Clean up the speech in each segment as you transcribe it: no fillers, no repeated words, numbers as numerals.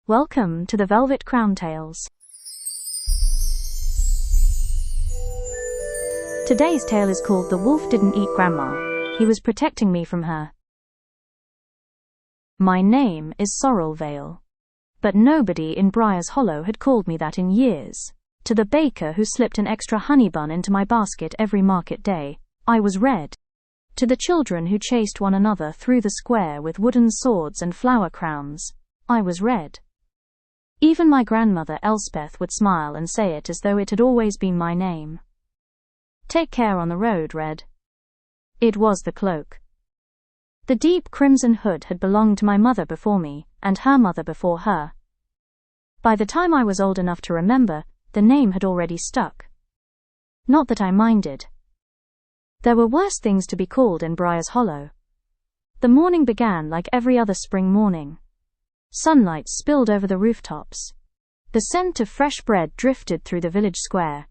Welcome to the Velvet Crown Tales. Today's tale is called The Wolf Didn't Eat Grandma. He was protecting me from her. My name is Sorrel Vale. But nobody in Briar's Hollow had called me that in years. To the baker who slipped an extra honey bun into my basket every market day, I was Red. To the children who chased one another through the square with wooden swords and flower crowns, I was Red. Even my grandmother Elspeth would smile and say it as though it had always been my name. Take care on the road, Red. It was the cloak. The deep crimson hood had belonged to my mother before me, and her mother before her. By the time I was old enough to remember, the name had already stuck. Not that I minded. There were worse things to be called in Briar's Hollow. The morning began like every other spring morning. Sunlight spilled over the rooftops. The scent of fresh bread drifted through the village square.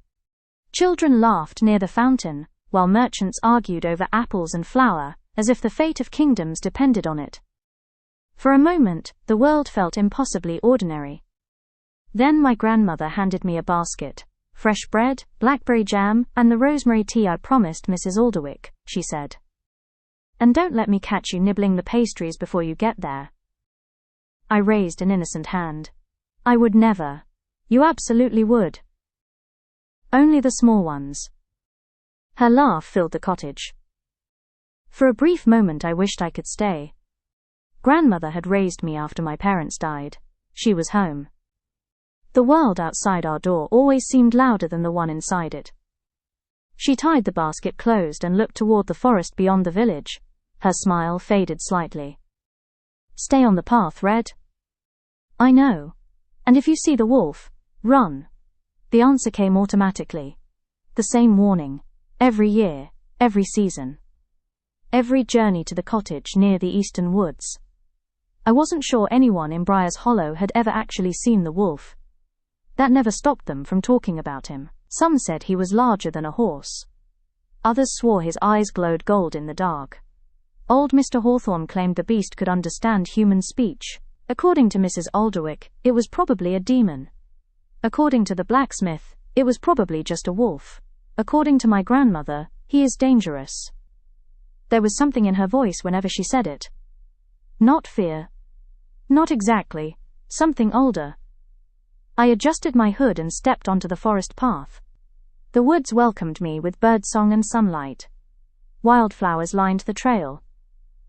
Children laughed near the fountain, while merchants argued over apples and flour, as if the fate of kingdoms depended on it. For a moment, the world felt impossibly ordinary. Then my grandmother handed me a basket. Fresh bread, blackberry jam, and the rosemary tea I promised Mrs. Alderwick, she said. And don't let me catch you nibbling the pastries before you get there. I raised an innocent hand. I would never. You absolutely would. Only the small ones. Her laugh filled the cottage. For a brief moment I wished I could stay. Grandmother had raised me after my parents died. She was home. The world outside our door always seemed louder than the one inside it. She tied the basket closed and looked toward the forest beyond the village. Her smile faded slightly. Stay on the path, Red. I know. And if you see the wolf, run. The answer came automatically. The same warning. Every year, every season. Every journey to the cottage near the eastern woods. I wasn't sure anyone in Briar's Hollow had ever actually seen the wolf. That never stopped them from talking about him. Some said he was larger than a horse. Others swore his eyes glowed gold in the dark. Old Mr. Hawthorne claimed the beast could understand human speech. According to Mrs. Alderwick, it was probably a demon. According to the blacksmith, it was probably just a wolf. According to my grandmother, he is dangerous. There was something in her voice whenever she said it. Not fear. Not exactly. Something older. I adjusted my hood and stepped onto the forest path. The woods welcomed me with birdsong and sunlight. Wildflowers lined the trail.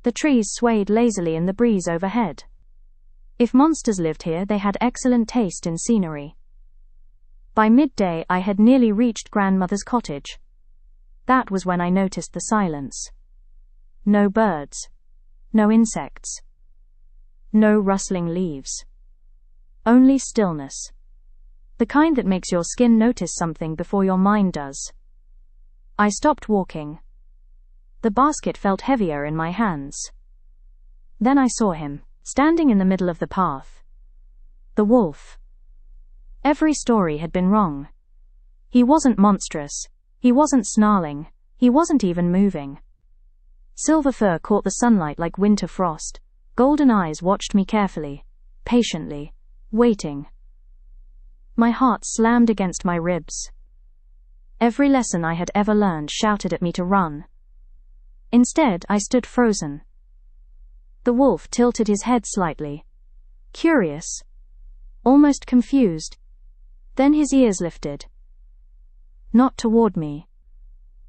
The trees swayed lazily in the breeze overhead. If monsters lived here, they had excellent taste in scenery. By midday, I had nearly reached grandmother's cottage. That was when I noticed the silence. No birds. No insects. No rustling leaves. Only stillness. The kind that makes your skin notice something before your mind does. I stopped walking. The basket felt heavier in my hands. Then I saw him, standing in the middle of the path. The wolf. Every story had been wrong. He wasn't monstrous. He wasn't snarling. He wasn't even moving. Silver fur caught the sunlight like winter frost. Golden eyes watched me carefully, patiently, waiting. My heart slammed against my ribs. Every lesson I had ever learned shouted at me to run. Instead, I stood frozen. The wolf tilted his head slightly. Curious. Almost confused. Then his ears lifted. Not toward me.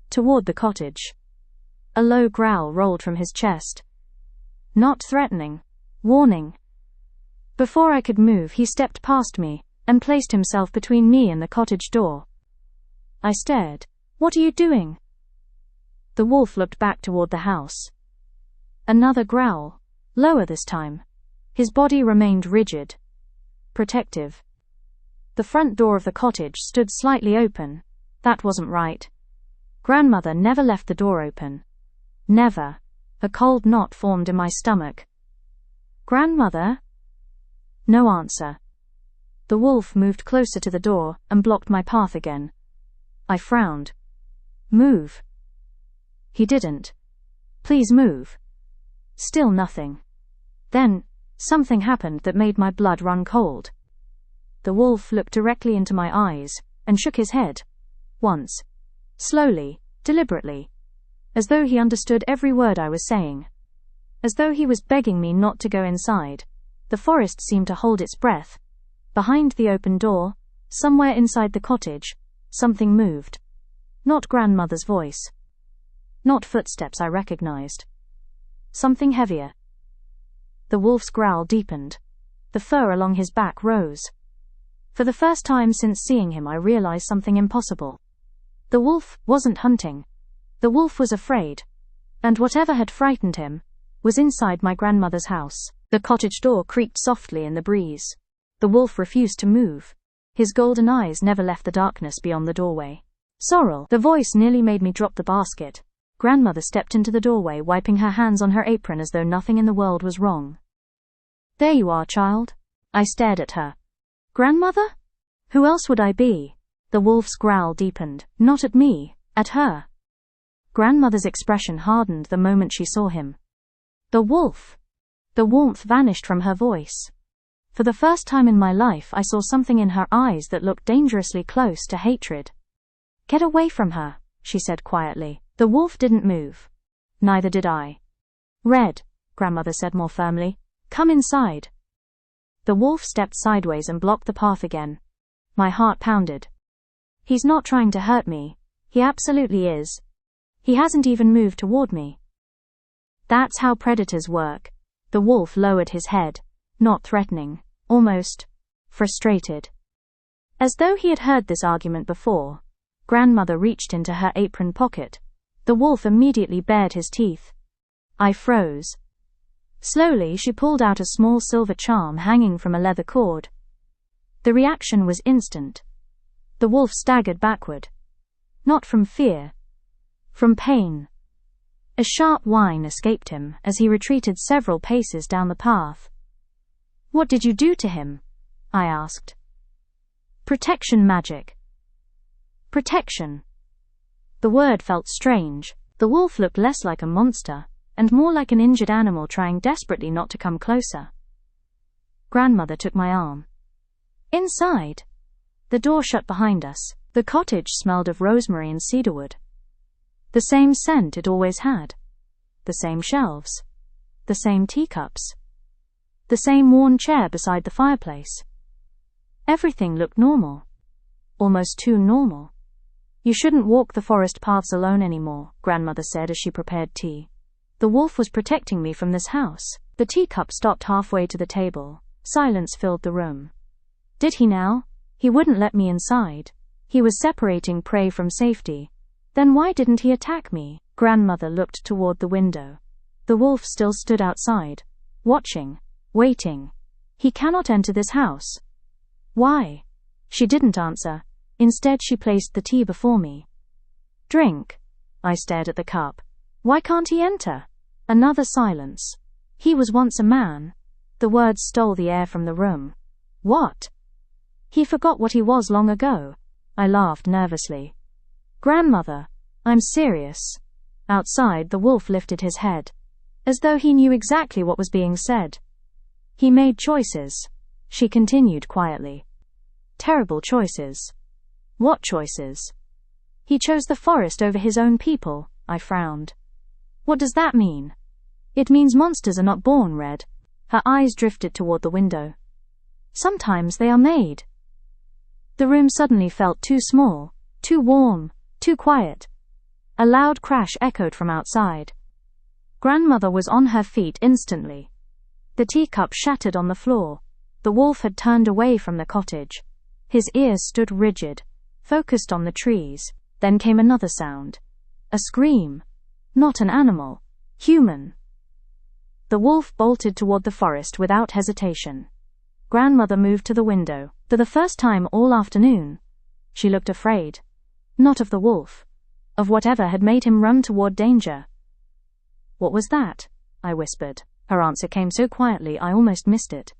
Toward the cottage. A low growl rolled from his chest. Not threatening. Warning. Before I could move, he stepped past me and placed himself between me and the cottage door. I stared. What are you doing? The wolf looked back toward the house. Another growl. Lower this time. His body remained rigid. Protective. The front door of the cottage stood slightly open. That wasn't right. Grandmother never left the door open. Never. A cold knot formed in my stomach. Grandmother? No answer. The wolf moved closer to the door and blocked my path again. I frowned. Move. He didn't. Please move. Still nothing. Then, something happened that made my blood run cold. The wolf looked directly into my eyes and shook his head. Once. Slowly, deliberately. As though he understood every word I was saying. As though he was begging me not to go inside. The forest seemed to hold its breath. Behind the open door, somewhere inside the cottage, something moved. Not grandmother's voice. Not footsteps I recognized. Something heavier. The wolf's growl deepened. The fur along his back rose. For the first time since seeing him, I realized something impossible. The wolf wasn't hunting. The wolf was afraid. And whatever had frightened him was inside my grandmother's house. The cottage door creaked softly in the breeze. The wolf refused to move. His golden eyes never left the darkness beyond the doorway. Sorrel, the voice nearly made me drop the basket. Grandmother stepped into the doorway, wiping her hands on her apron as though nothing in the world was wrong. There you are, child. I stared at her. Grandmother? Who else would I be? The wolf's growl deepened, not at me, at her. Grandmother's expression hardened the moment she saw him. The wolf. The warmth vanished from her voice. For the first time in my life, I saw something in her eyes that looked dangerously close to hatred. Get away from her, she said quietly. The wolf didn't move. Neither did I. Red, grandmother said more firmly. Come inside. The wolf stepped sideways and blocked the path again. My heart pounded. He's not trying to hurt me. He absolutely is. He hasn't even moved toward me. That's how predators work. The wolf lowered his head, not threatening, almost frustrated. As though he had heard this argument before, grandmother reached into her apron pocket. The wolf immediately bared his teeth. I froze. Slowly, she pulled out a small silver charm hanging from a leather cord. The reaction was instant. The wolf staggered backward. Not from fear. From pain. A sharp whine escaped him as he retreated several paces down the path. What did you do to him? I asked. Protection magic. Protection. The word felt strange. The wolf looked less like a monster, and more like an injured animal trying desperately not to come closer. Grandmother took my arm. Inside. The door shut behind us. The cottage smelled of rosemary and cedarwood. The same scent it always had. The same shelves. The same teacups. The same worn chair beside the fireplace. Everything looked normal. Almost too normal. You shouldn't walk the forest paths alone anymore, grandmother said as she prepared tea. The wolf was protecting me from this house. The teacup stopped halfway to the table. Silence filled the room. Did he now? He wouldn't let me inside. He was separating prey from safety. Then why didn't he attack me? Grandmother looked toward the window. The wolf still stood outside, watching, waiting. He cannot enter this house. Why? She didn't answer. Instead, she placed the tea before me. Drink. I stared at the cup. Why can't he enter? Another silence. He was once a man. The words stole the air from the room. What? He forgot what he was long ago. I laughed nervously. Grandmother, I'm serious. Outside, the wolf lifted his head, as though he knew exactly what was being said. He made choices, she continued quietly. Terrible choices. What choices? He chose the forest over his own people, I frowned. What does that mean? It means monsters are not born, Red. Her eyes drifted toward the window. Sometimes they are made. The room suddenly felt too small, too warm, too quiet. A loud crash echoed from outside. Grandmother was on her feet instantly. The teacup shattered on the floor. The wolf had turned away from the cottage. His ears stood rigid, focused on the trees. Then came another sound. A scream. Not an animal. Human. The wolf bolted toward the forest without hesitation. Grandmother moved to the window. For the first time all afternoon, she looked afraid. Not of the wolf. Of whatever had made him run toward danger. What was that? I whispered. Her answer came so quietly I almost missed it.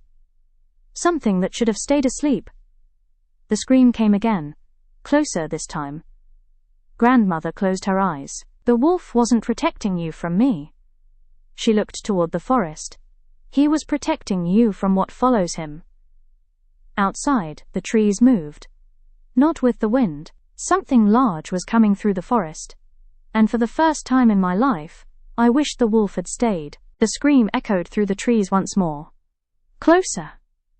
Something that should have stayed asleep. The scream came again. Closer this time. Grandmother closed her eyes. The wolf wasn't protecting you from me. She looked toward the forest. He was protecting you from what follows him. Outside, the trees moved. Not with the wind. Something large was coming through the forest. And for the first time in my life, I wished the wolf had stayed. The scream echoed through the trees once more. Closer.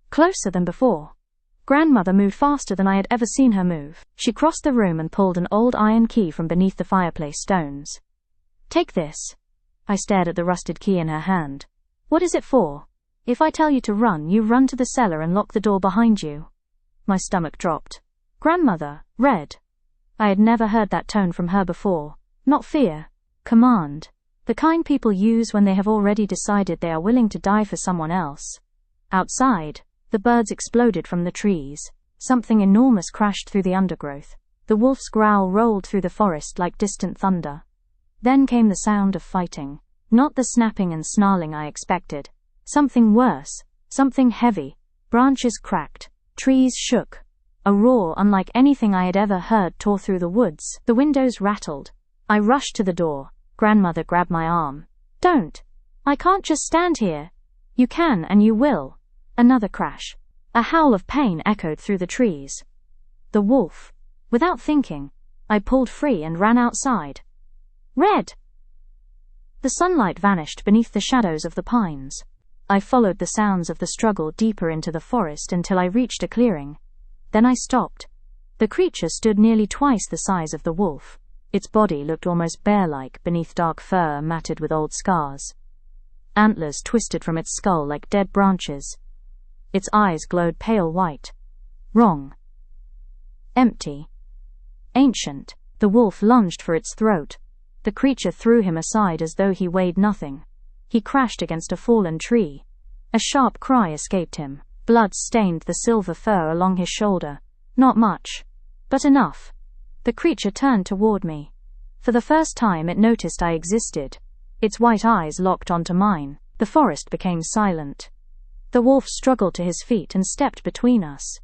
Closer than before. Grandmother moved faster than I had ever seen her move. She crossed the room and pulled an old iron key from beneath the fireplace stones. Take this. I stared at the rusted key in her hand. What is it for? If I tell you to run, you run to the cellar and lock the door behind you. My stomach dropped. Grandmother, Red. I had never heard that tone from her before. Not fear. Command. The kind people use when they have already decided they are willing to die for someone else. Outside, the birds exploded from the trees. Something enormous crashed through the undergrowth. The wolf's growl rolled through the forest like distant thunder. Then came the sound of fighting. Not the snapping and snarling I expected. Something worse. Something heavy. Branches cracked. Trees shook. A roar unlike anything I had ever heard tore through the woods. The windows rattled. I rushed to the door. Grandmother grabbed my arm. Don't. I can't just stand here. You can and you will. Another crash. A howl of pain echoed through the trees. The wolf. Without thinking, I pulled free and ran outside. Red! The sunlight vanished beneath the shadows of the pines. I followed the sounds of the struggle deeper into the forest until I reached a clearing. Then I stopped. The creature stood nearly twice the size of the wolf. Its body looked almost bear-like beneath dark fur matted with old scars. Antlers twisted from its skull like dead branches. Its eyes glowed pale white. Wrong. Empty. Ancient. The wolf lunged for its throat. The creature threw him aside as though he weighed nothing. He crashed against a fallen tree. A sharp cry escaped him. Blood stained the silver fur along his shoulder. Not much, but enough. The creature turned toward me. For the first time it noticed I existed. Its white eyes locked onto mine. The forest became silent. The wolf struggled to his feet and stepped between us.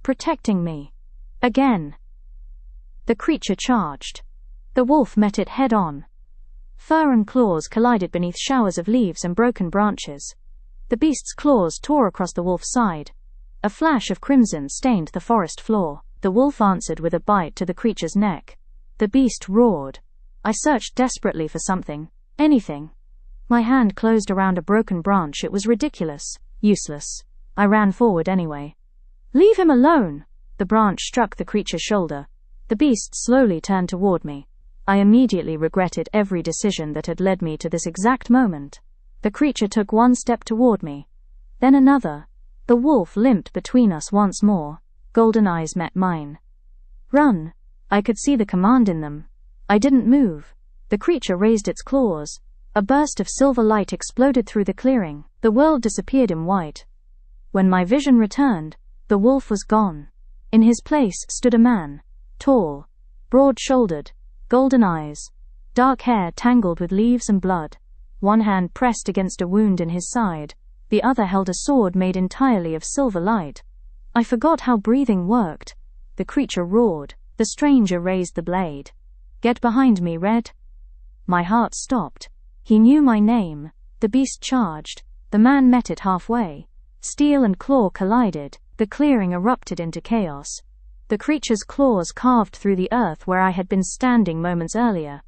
Protecting me. Again. The creature charged. The wolf met it head-on. Fur and claws collided beneath showers of leaves and broken branches. The beast's claws tore across the wolf's side. A flash of crimson stained the forest floor. The wolf answered with a bite to the creature's neck. The beast roared. I searched desperately for something. Anything. My hand closed around a broken branch. It was ridiculous. Useless. I ran forward anyway. Leave him alone! The branch struck the creature's shoulder. The beast slowly turned toward me. I immediately regretted every decision that had led me to this exact moment. The creature took one step toward me. Then another. The wolf limped between us once more. Golden eyes met mine. Run! I could see the command in them. I didn't move. The creature raised its claws. A burst of silver light exploded through the clearing. The world disappeared in white. When my vision returned, the wolf was gone. In his place stood a man. Tall. Broad-shouldered. Golden eyes. Dark hair tangled with leaves and blood. One hand pressed against a wound in his side. The other held a sword made entirely of silver light. I forgot how breathing worked. The creature roared. The stranger raised the blade. Get behind me, Red. My heart stopped. He knew my name. The beast charged. The man met it halfway. Steel and claw collided. The clearing erupted into chaos. The creature's claws carved through the earth where I had been standing moments earlier.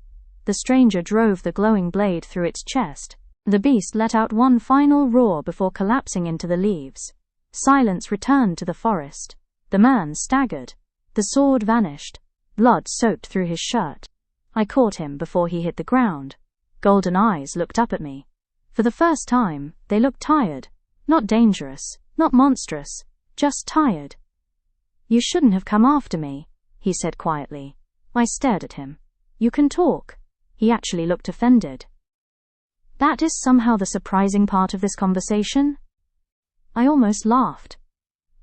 The stranger drove the glowing blade through its chest. The beast let out one final roar before collapsing into the leaves. Silence returned to the forest. The man staggered. The sword vanished. Blood soaked through his shirt. I caught him before he hit the ground. Golden eyes looked up at me. For the first time, they looked tired. Not dangerous, not monstrous, just tired. You shouldn't have come after me, he said quietly. I stared at him. You can talk. He actually looked offended. That is somehow the surprising part of this conversation. I almost laughed.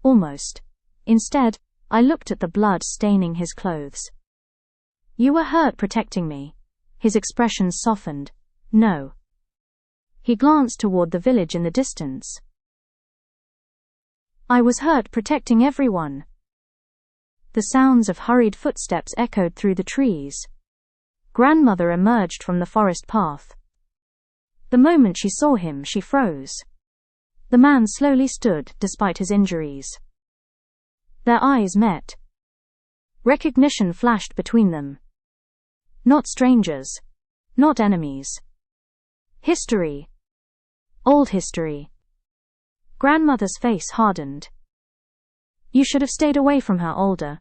Almost. Instead, I looked at the blood staining his clothes. You were hurt protecting me. His expression softened. No. He glanced toward the village in the distance. I was hurt protecting everyone. The sounds of hurried footsteps echoed through the trees. Grandmother emerged from the forest path. The moment she saw him, she froze. The man slowly stood, despite his injuries. Their eyes met. Recognition flashed between them. Not strangers. Not enemies. History. Old history. Grandmother's face hardened. You should have stayed away from her, Alder.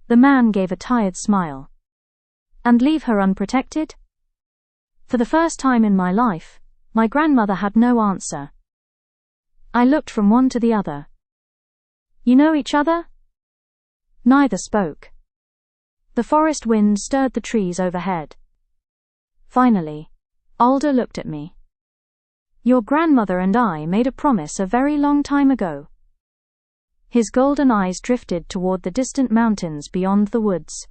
The man gave a tired smile. And leave her unprotected? For the first time in my life, my grandmother had no answer. I looked from one to the other. You know each other? Neither spoke. The forest wind stirred the trees overhead. Finally, Alder looked at me. Your grandmother and I made a promise a very long time ago. His golden eyes drifted toward the distant mountains beyond the woods.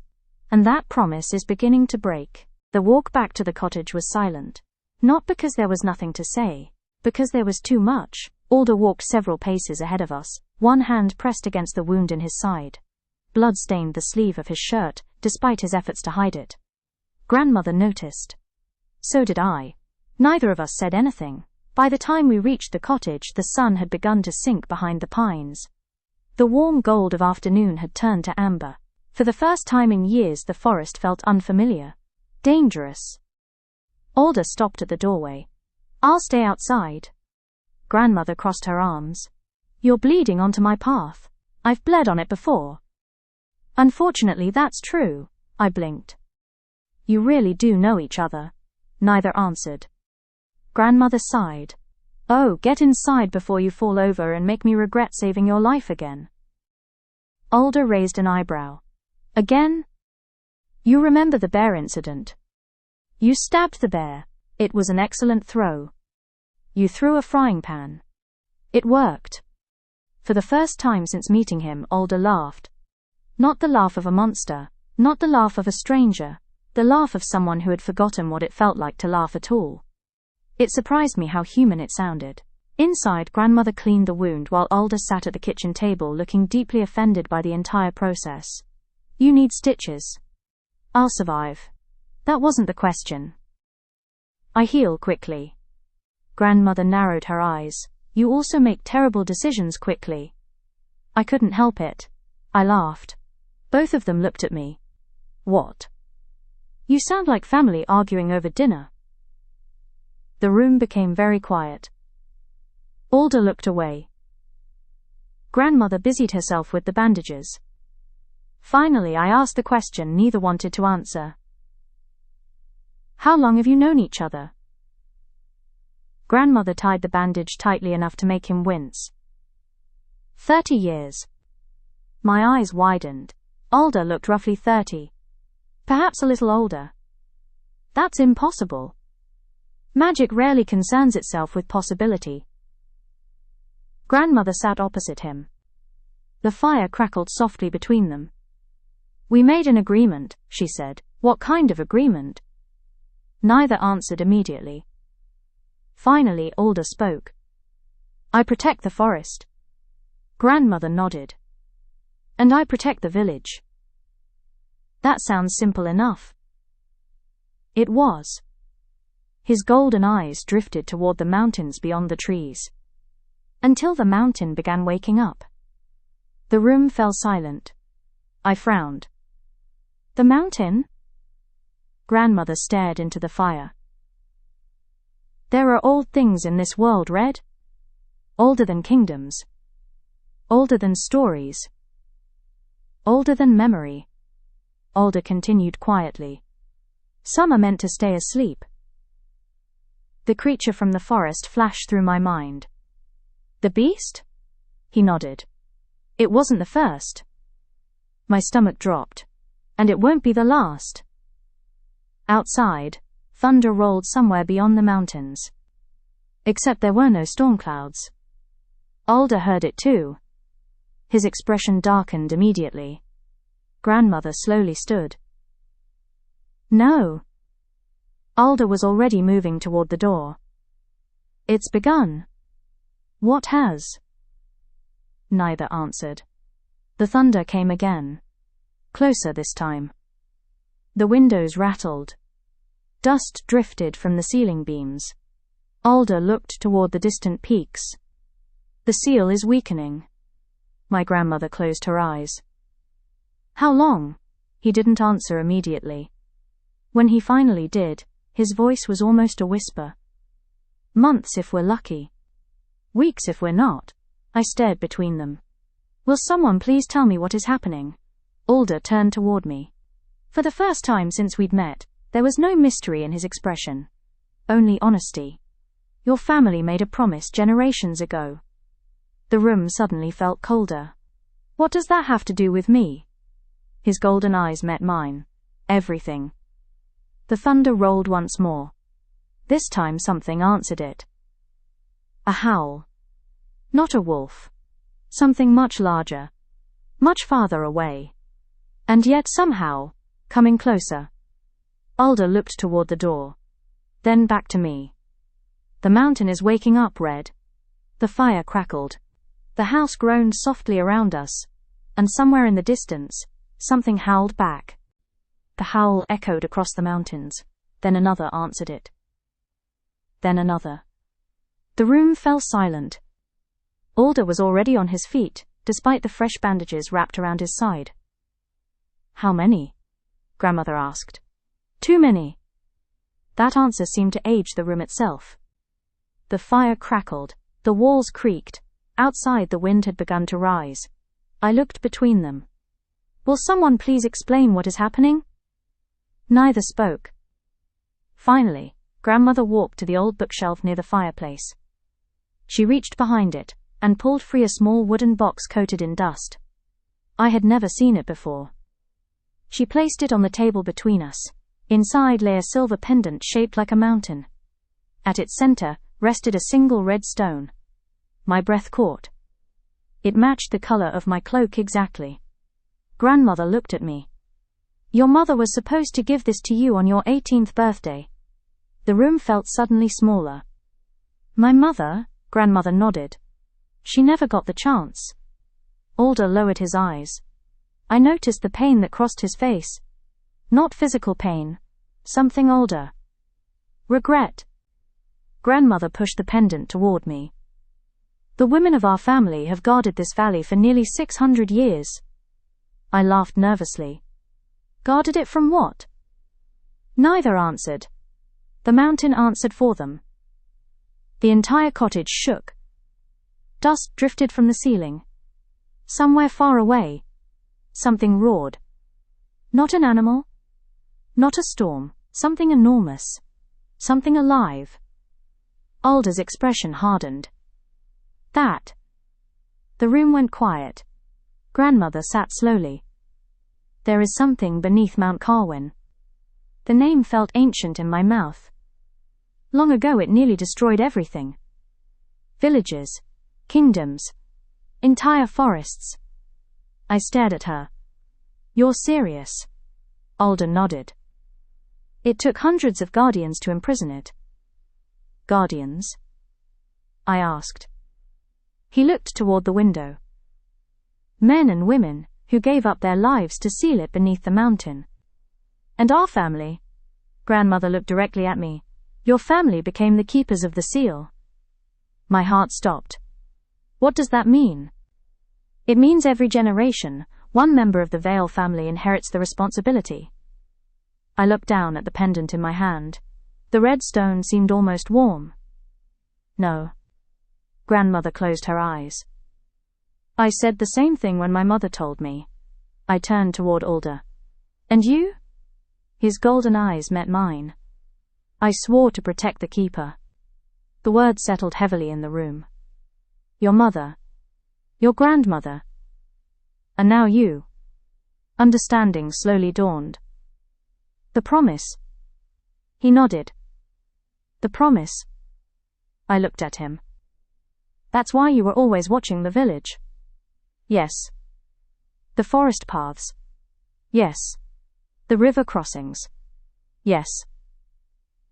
And that promise is beginning to break. The walk back to the cottage was silent. Not because there was nothing to say, because there was too much. Alder walked several paces ahead of us, one hand pressed against the wound in his side. Blood stained the sleeve of his shirt, despite his efforts to hide it. Grandmother noticed. So did I. Neither of us said anything. By the time we reached the cottage, the sun had begun to sink behind the pines. The warm gold of afternoon had turned to amber. For the first time in years, the forest felt unfamiliar. Dangerous. Alder stopped at the doorway. I'll stay outside. Grandmother crossed her arms. You're bleeding onto my path. I've bled on it before. Unfortunately, that's true. I blinked. You really do know each other. Neither answered. Grandmother sighed. Oh, get inside before you fall over and make me regret saving your life again. Alder raised an eyebrow. Again? You remember the bear incident. You stabbed the bear. It was an excellent throw. You threw a frying pan. It worked. For the first time since meeting him, Alder laughed. Not the laugh of a monster, not the laugh of a stranger, the laugh of someone who had forgotten what it felt like to laugh at all. It surprised me how human it sounded. Inside, Grandmother cleaned the wound while Alder sat at the kitchen table looking deeply offended by the entire process. You need stitches. I'll survive. That wasn't the question. I heal quickly. Grandmother narrowed her eyes. You also make terrible decisions quickly. I couldn't help it. I laughed. Both of them looked at me. What? You sound like family arguing over dinner. The room became very quiet. Alder looked away. Grandmother busied herself with the bandages. Finally, I asked the question neither wanted to answer. How long have you known each other? Grandmother tied the bandage tightly enough to make him wince. 30 years. My eyes widened. Alder looked roughly 30. Perhaps a little older. That's impossible. Magic rarely concerns itself with possibility. Grandmother sat opposite him. The fire crackled softly between them. We made an agreement, she said. What kind of agreement? Neither answered immediately. Finally, Alder spoke. I protect the forest. Grandmother nodded. And I protect the village. That sounds simple enough. It was. His golden eyes drifted toward the mountains beyond the trees. Until the mountain began waking up. The room fell silent. I frowned. The mountain? Grandmother stared into the fire. There are old things in this world, Red. Older than kingdoms. Older than stories. Older than memory. Alder continued quietly. Some are meant to stay asleep. The creature from the forest flashed through my mind. The beast? He nodded. It wasn't the first. My stomach dropped. And it won't be the last. Outside, thunder rolled somewhere beyond the mountains. Except there were no storm clouds. Alder heard it too. His expression darkened immediately. Grandmother slowly stood. No. Alder was already moving toward the door. It's begun. What has? Neither answered. The thunder came again. Closer this time. The windows rattled. Dust drifted from the ceiling beams. Alder looked toward the distant peaks. The seal is weakening. My grandmother closed her eyes. How long? He didn't answer immediately. When he finally did, his voice was almost a whisper. Months if we're lucky. Weeks if we're not. I stared between them. Will someone please tell me what is happening? Alder turned toward me. For the first time since we'd met, there was no mystery in his expression. Only honesty. Your family made a promise generations ago. The room suddenly felt colder. What does that have to do with me? His golden eyes met mine. Everything. The thunder rolled once more. This time something answered it. A howl. Not a wolf. Something much larger. Much farther away. And yet somehow, coming closer. Alder looked toward the door. Then back to me. The mountain is waking up, Red. The fire crackled. The house groaned softly around us. And somewhere in the distance, something howled back. The howl echoed across the mountains. Then another answered it. Then another. The room fell silent. Alder was already on his feet, despite the fresh bandages wrapped around his side. How many? Grandmother asked. Too many. That answer seemed to age the room itself. The fire crackled, the walls creaked. Outside the wind had begun to rise. I looked between them. Will someone please explain what is happening? Neither spoke. Finally, Grandmother walked to the old bookshelf near the fireplace. She reached behind it and pulled free a small wooden box coated in dust. I had never seen it before. She placed it on the table between us. Inside lay a silver pendant shaped like a mountain. At its center rested a single red stone. My breath caught. It matched the color of my cloak exactly. Grandmother looked at me. Your mother was supposed to give this to you on your 18th birthday. The room felt suddenly smaller. My mother? Grandmother nodded. She never got the chance. Alder lowered his eyes. I noticed the pain that crossed his face. Not physical pain. Something older. Regret. Grandmother pushed the pendant toward me. The women of our family have guarded this valley for nearly 600 years. I laughed nervously. Guarded it from what? Neither answered. The mountain answered for them. The entire cottage shook. Dust drifted from the ceiling. Somewhere far away, something roared. Not an animal. Not a storm. Something enormous. Something alive. Alder's expression hardened. That. The room went quiet. Grandmother sat slowly. There is something beneath Mount Carwin. The name felt ancient in my mouth. Long ago it nearly destroyed everything. Villages, kingdoms, entire forests. I stared at her. You're serious? Alder nodded. It took hundreds of guardians to imprison it. Guardians? I asked. He looked toward the window. Men and women who gave up their lives to seal it beneath the mountain. And our family? Grandmother looked directly at me. Your family became the keepers of the seal. My heart stopped. What does that mean? It means every generation, one member of the Vale family inherits the responsibility. I looked down at the pendant in my hand. The red stone seemed almost warm. No. Grandmother closed her eyes. I said the same thing when my mother told me. I turned toward Alder. And you? His golden eyes met mine. I swore to protect the keeper. The words settled heavily in the room. Your mother. Your grandmother. And now you. Understanding slowly dawned. The promise. He nodded. The promise. I looked at him. That's why you were always watching the village. Yes. The forest paths. Yes. The river crossings. Yes.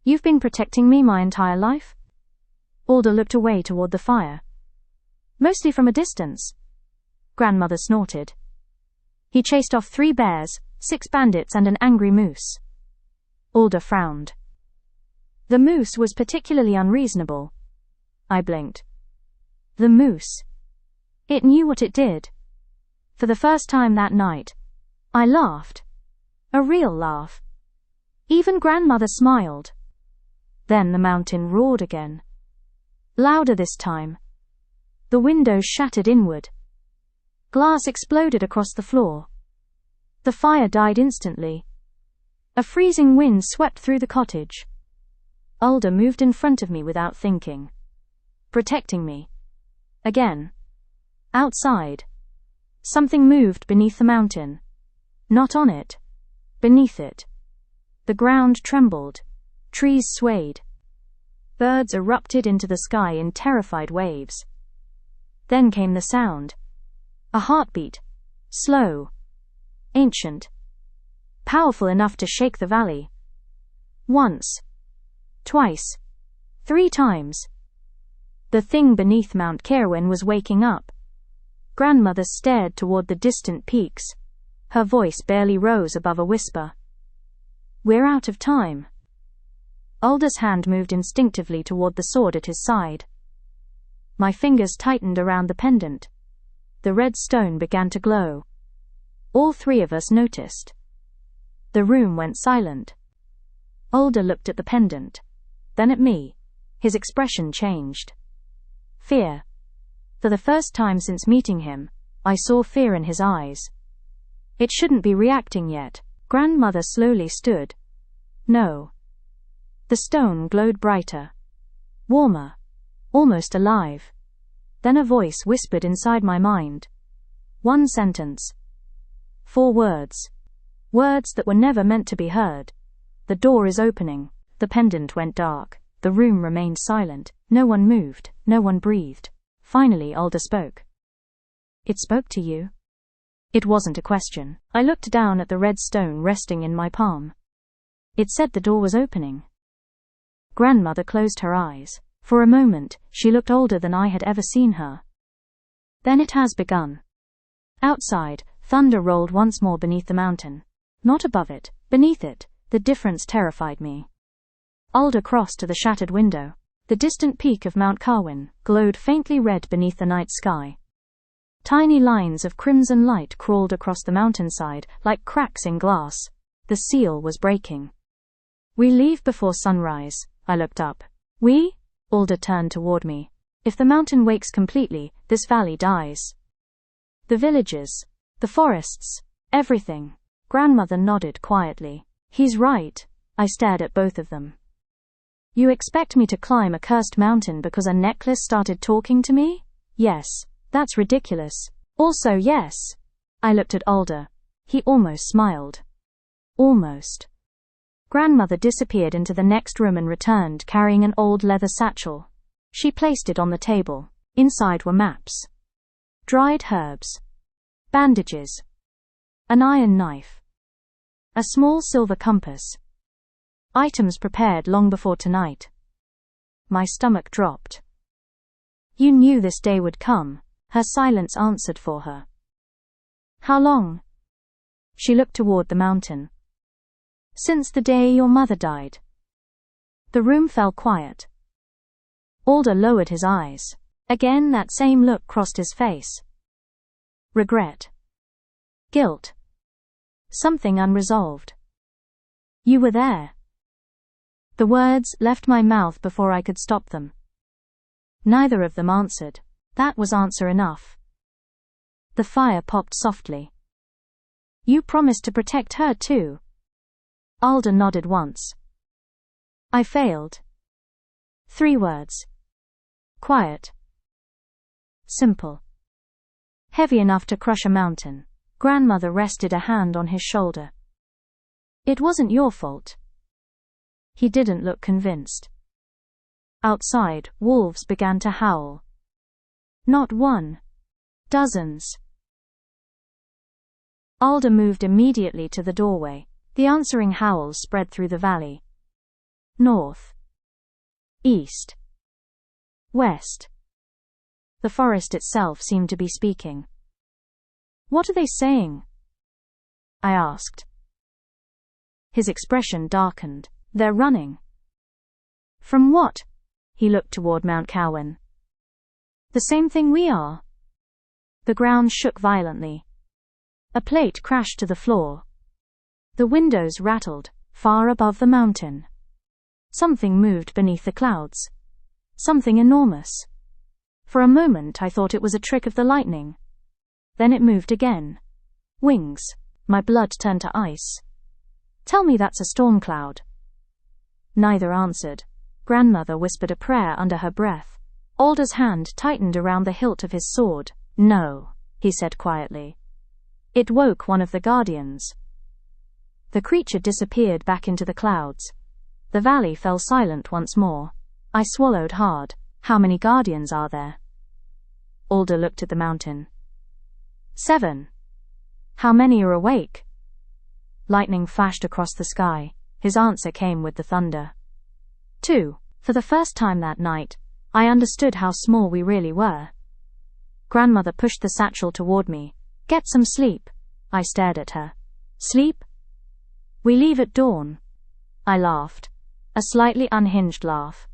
You've been protecting me my entire life? Alder looked away toward the fire. Mostly from a distance. Grandmother snorted. He chased off 3 bears, 6 bandits and an angry moose. Alder frowned. The moose was particularly unreasonable. I blinked. The moose. It knew what it did. For the first time that night, I laughed. A real laugh. Even grandmother smiled. Then the mountain roared again. Louder this time. The windows shattered inward. Glass exploded across the floor. The fire died instantly. A freezing wind swept through the cottage. Alda moved in front of me without thinking. Protecting me. Again. Outside. Something moved beneath the mountain. Not on it. Beneath it. The ground trembled. Trees swayed. Birds erupted into the sky in terrified waves. Then came the sound. A heartbeat. Slow. Ancient. Powerful enough to shake the valley. Once. Twice. 3 times. The thing beneath Mount Kirwin was waking up. Grandmother stared toward the distant peaks. Her voice barely rose above a whisper. We're out of time. Alda's hand moved instinctively toward the sword at his side. My fingers tightened around the pendant. The red stone began to glow. All 3 of us noticed. The room went silent. Alda looked at the pendant, then at me. His expression changed. Fear. For the first time since meeting him, I saw fear in his eyes. It shouldn't be reacting yet. Grandmother slowly stood. No. The stone glowed brighter. Warmer. Almost alive. Then a voice whispered inside my mind. 1 sentence. 4 words. Words that were never meant to be heard. The door is opening. The pendant went dark. The room remained silent. No one moved. No one breathed. Finally Alda spoke. It spoke to you? It wasn't a question. I looked down at the red stone resting in my palm. It said the door was opening. Grandmother closed her eyes. For a moment, she looked older than I had ever seen her. Then it has begun. Outside, thunder rolled once more beneath the mountain. Not above it, beneath it. The difference terrified me. Alda crossed to the shattered window. The distant peak of Mount Kirwin glowed faintly red beneath the night sky. Tiny lines of crimson light crawled across the mountainside like cracks in glass. The seal was breaking. We leave before sunrise. I looked up. We? Alda turned toward me. If the mountain wakes completely, this valley dies. The villages. The forests. Everything. Grandmother nodded quietly. He's right. I stared at both of them. You expect me to climb a cursed mountain because a necklace started talking to me? Yes. That's ridiculous. Also yes. I looked at Alda. He almost smiled. Almost. Grandmother disappeared into the next room and returned carrying an old leather satchel. She placed it on the table. Inside were maps. Dried herbs. Bandages. An iron knife. A small silver compass. Items prepared long before tonight. My stomach dropped. You knew this day would come. Her silence answered for her. How long? She looked toward the mountain. Since the day your mother died. The room fell quiet. Alda lowered his eyes. Again that same look crossed his face. Regret. Guilt. Something unresolved. You were there. The words left my mouth before I could stop them. Neither of them answered. That was answer enough. The fire popped softly. You promised to protect her too. Alda nodded once. I failed. 3 words. Quiet. Simple. Heavy enough to crush a mountain. Grandmother rested a hand on his shoulder. It wasn't your fault. He didn't look convinced. Outside, wolves began to howl. Not 1. Dozens. Alda moved immediately to the doorway. The answering howls spread through the valley. North. East. West. The forest itself seemed to be speaking. What are they saying? I asked. His expression darkened. They're running. From what? He looked toward Mount Kirwin. The same thing we are. The ground shook violently. A plate crashed to the floor. The windows rattled, far above the mountain. Something moved beneath the clouds. Something enormous. For a moment I thought it was a trick of the lightning. Then it moved again. Wings. My blood turned to ice. Tell me that's a storm cloud. Neither answered. Grandmother whispered a prayer under her breath. Alder's hand tightened around the hilt of his sword. No, he said quietly. It woke one of the guardians. The creature disappeared back into the clouds. The valley fell silent once more. I swallowed hard. How many guardians are there? Alder looked at the mountain. 7. How many are awake? Lightning flashed across the sky. His answer came with the thunder. 2. For the first time that night, I understood how small we really were. Grandmother pushed the satchel toward me. Get some sleep. I stared at her. Sleep? We leave at dawn. I laughed. A slightly unhinged laugh.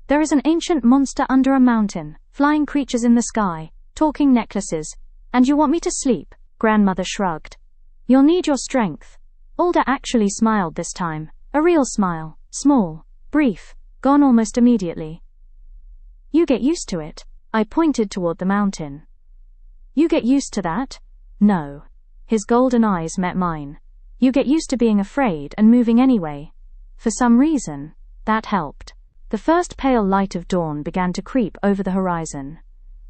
There is an ancient monster under a mountain, flying creatures in the sky, talking necklaces, and you want me to sleep? Grandmother shrugged. You'll need your strength. Alder actually smiled this time. A real smile. Small. Brief. Gone almost immediately. You get used to it. I pointed toward the mountain. You get used to that? No. His golden eyes met mine. You get used to being afraid and moving anyway. For some reason, that helped. The first pale light of dawn began to creep over the horizon.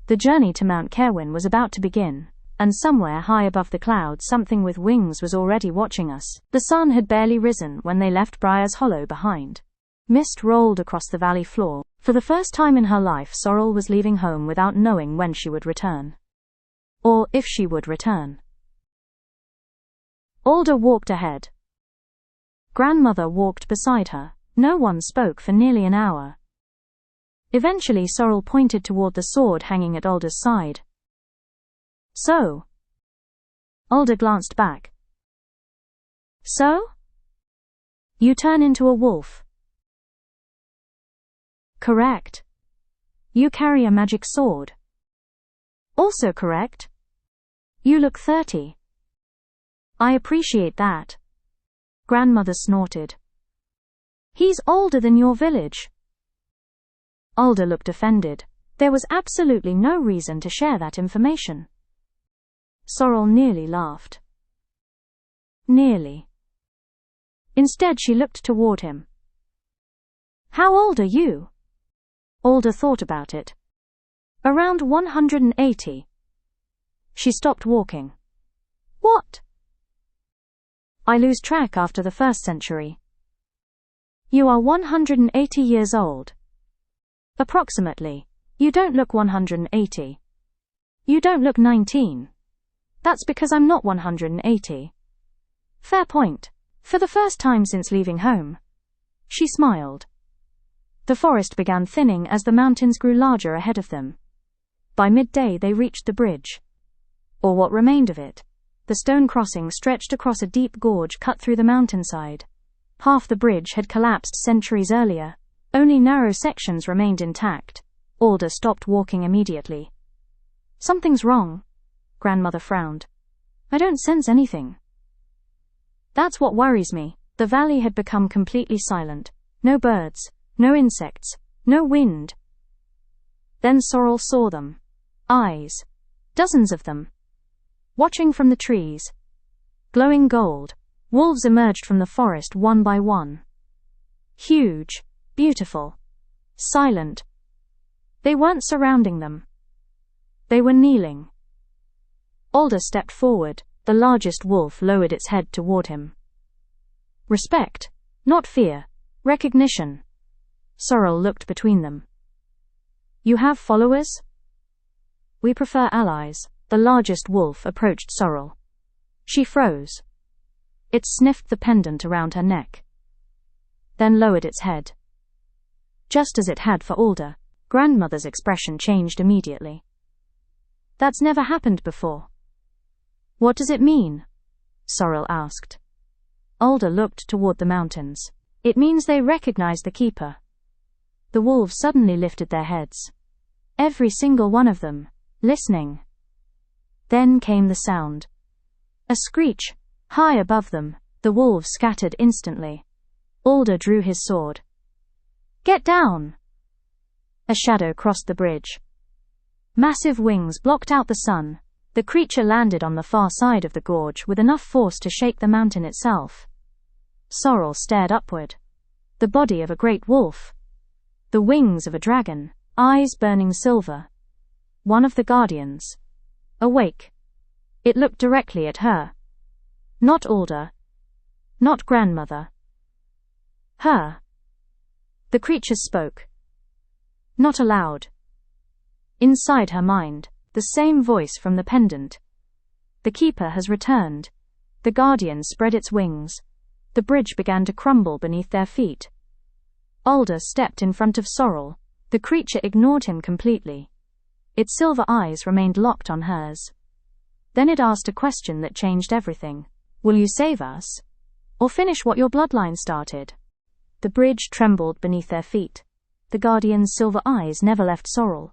The journey to Mount Kerwin was about to begin, and somewhere high above the clouds something with wings was already watching us. The sun had barely risen when they left Briar's Hollow behind. Mist rolled across the valley floor. For the first time in her life, Sorrel was leaving home without knowing when she would return. Or if she would return. Alder walked ahead. Grandmother walked beside her. No one spoke for nearly an hour. Eventually Sorrel pointed toward the sword hanging at Alder's side. So? Alder glanced back. So? You turn into a wolf. Correct. You carry a magic sword. Also correct. You look 30. I appreciate that. Grandmother snorted. He's older than your village. Alder looked offended. There was absolutely no reason to share that information. Sorrel nearly laughed. Nearly. Instead she looked toward him. How old are you? Alder thought about it. Around 180. She stopped walking. What? I lose track after the first century. You are 180 years old. Approximately. You don't look 180. You don't look 19. That's because I'm not 180. Fair point. For the first time since leaving home. She smiled. The forest began thinning as the mountains grew larger ahead of them. By midday they reached the bridge. Or what remained of it. The stone crossing stretched across a deep gorge cut through the mountainside. Half the bridge had collapsed centuries earlier. Only narrow sections remained intact. Alder stopped walking immediately. Something's wrong. Grandmother frowned. I don't sense anything. That's what worries me. The valley had become completely silent. No birds, no insects, no wind. Then Sorrel saw them. Eyes. Dozens of them. Watching from the trees. Glowing gold. Wolves emerged from the forest one by one. Huge. Beautiful. Silent. They weren't surrounding them. They were kneeling. Alder stepped forward. The largest wolf lowered its head toward him. Respect. Not fear. Recognition. Sorrel looked between them. You have followers? We prefer allies. The largest wolf approached Sorrel. She froze. It sniffed the pendant around her neck. Then lowered its head. Just as it had for Alder, Grandmother's expression changed immediately. That's never happened before. What does it mean? Sorrel asked. Alder looked toward the mountains. It means they recognize the keeper. The wolves suddenly lifted their heads. Every single one of them, listening. Then came the sound. A screech, high above them. The wolves scattered instantly. Alder drew his sword. Get down! A shadow crossed the bridge. Massive wings blocked out the sun. The creature landed on the far side of the gorge with enough force to shake the mountain itself. Sorrel stared upward. The body of a great wolf. The wings of a dragon, eyes burning silver. One of the guardians. Awake. It looked directly at her. Not Alder. Not grandmother. Her. The creature spoke. Not aloud. Inside her mind, the same voice from the pendant. The keeper has returned. The guardian spread its wings. The bridge began to crumble beneath their feet. Alder stepped in front of Sorrel. The creature ignored him completely. Its silver eyes remained locked on hers. Then it asked a question that changed everything. Will you save us? Or finish what your bloodline started? The bridge trembled beneath their feet. The guardian's silver eyes never left Sorrel.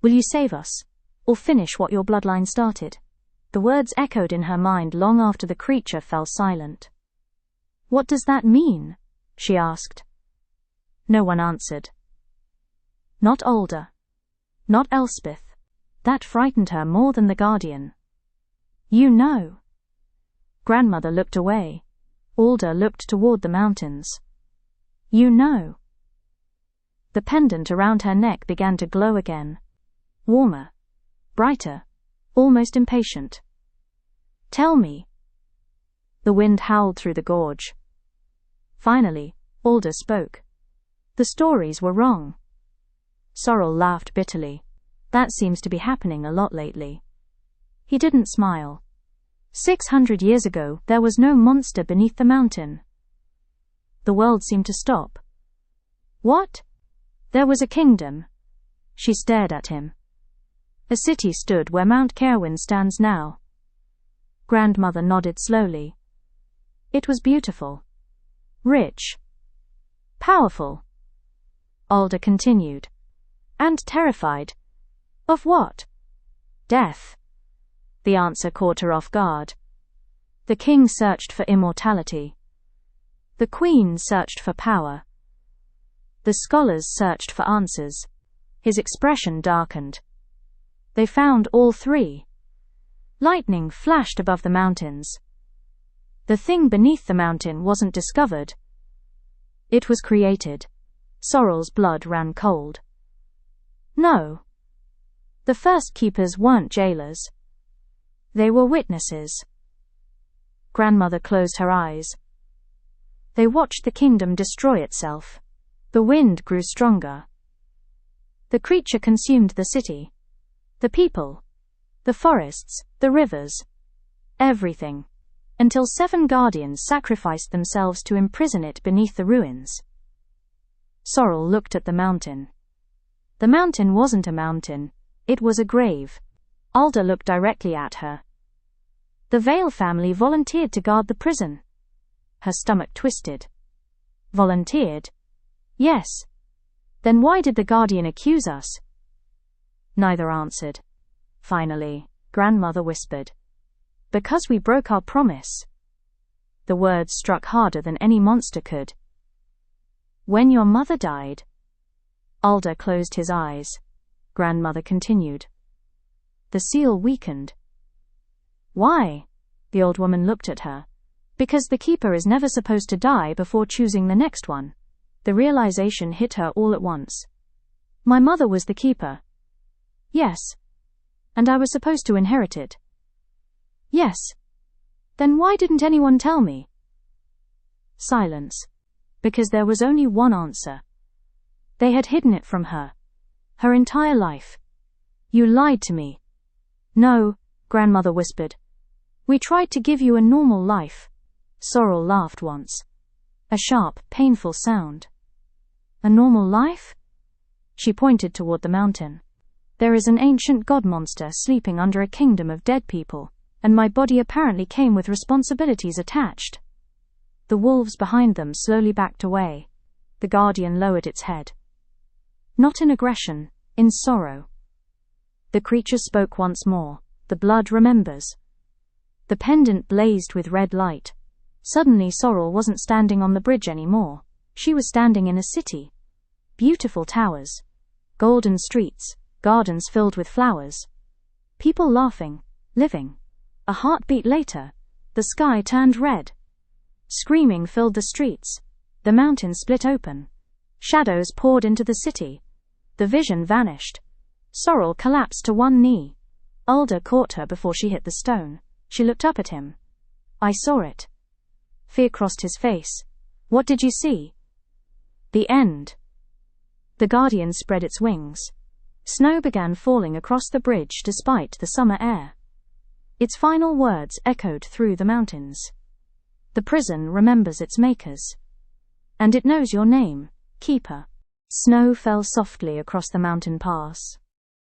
Will you save us? Or finish what your bloodline started? The words echoed in her mind long after the creature fell silent. What does that mean? She asked. No one answered. Not Alder. Not Elspeth. That frightened her more than the guardian. You know. Grandmother looked away. Alder looked toward the mountains. You know. The pendant around her neck began to glow again. Warmer. Brighter. Almost impatient. Tell me. The wind howled through the gorge. Finally, Alder spoke. The stories were wrong. Sorrel laughed bitterly. That seems to be happening a lot lately. He didn't smile. 600 years ago, there was no monster beneath the mountain. The world seemed to stop. What? There was a kingdom. She stared at him. A city stood where Mount Caerwyn stands now. Grandmother nodded slowly. It was beautiful. Rich. Powerful. Alder continued. And terrified. Of what? Death. The answer caught her off guard. The king searched for immortality. The queen searched for power. The scholars searched for answers. His expression darkened. They found all three. Lightning flashed above the mountains. The thing beneath the mountain wasn't discovered. It was created. Sorrel's blood ran cold. No. The first keepers weren't jailers. They were witnesses. Grandmother closed her eyes. They watched the kingdom destroy itself. The wind grew stronger. The creature consumed the city. The people. The forests. The rivers. Everything. Until 7 guardians sacrificed themselves to imprison it beneath the ruins. Sorrel looked at the mountain. The mountain wasn't a mountain. It was a grave. Alder looked directly at her. The Vale family volunteered to guard the prison. Her stomach twisted. Volunteered? Yes. Then why did the guardian accuse us? Neither answered. Finally, grandmother whispered. Because we broke our promise. The words struck harder than any monster could. When your mother died. Alder closed his eyes. Grandmother continued. The seal weakened. Why? The old woman looked at her. Because the keeper is never supposed to die before choosing the next one. The realization hit her all at once. My mother was the keeper. Yes. And I was supposed to inherit it. Yes. Then why didn't anyone tell me? Silence. Because there was only one answer. They had hidden it from her. Her entire life. You lied to me. No, grandmother whispered. We tried to give you a normal life. Sorrel laughed once. A sharp, painful sound. A normal life? She pointed toward the mountain. There is an ancient god monster sleeping under a kingdom of dead people, and my body apparently came with responsibilities attached. The wolves behind them slowly backed away. The guardian lowered its head. Not in aggression, in sorrow. The creature spoke once more. The blood remembers. The pendant blazed with red light. Suddenly Sorrel wasn't standing on the bridge anymore. She was standing in a city. Beautiful towers. Golden streets. Gardens filled with flowers. People laughing. Living. A heartbeat later, the sky turned red. Screaming filled the streets. The mountains split open. Shadows poured into the city. The vision vanished. Sorrel collapsed to one knee. Alder caught her before she hit the stone. She looked up at him. I saw it. Fear crossed his face. What did you see? The end. The Guardian spread its wings. Snow began falling across the bridge despite the summer air. Its final words echoed through the mountains. The prison remembers its makers. And it knows your name, Keeper. Snow fell softly across the mountain pass.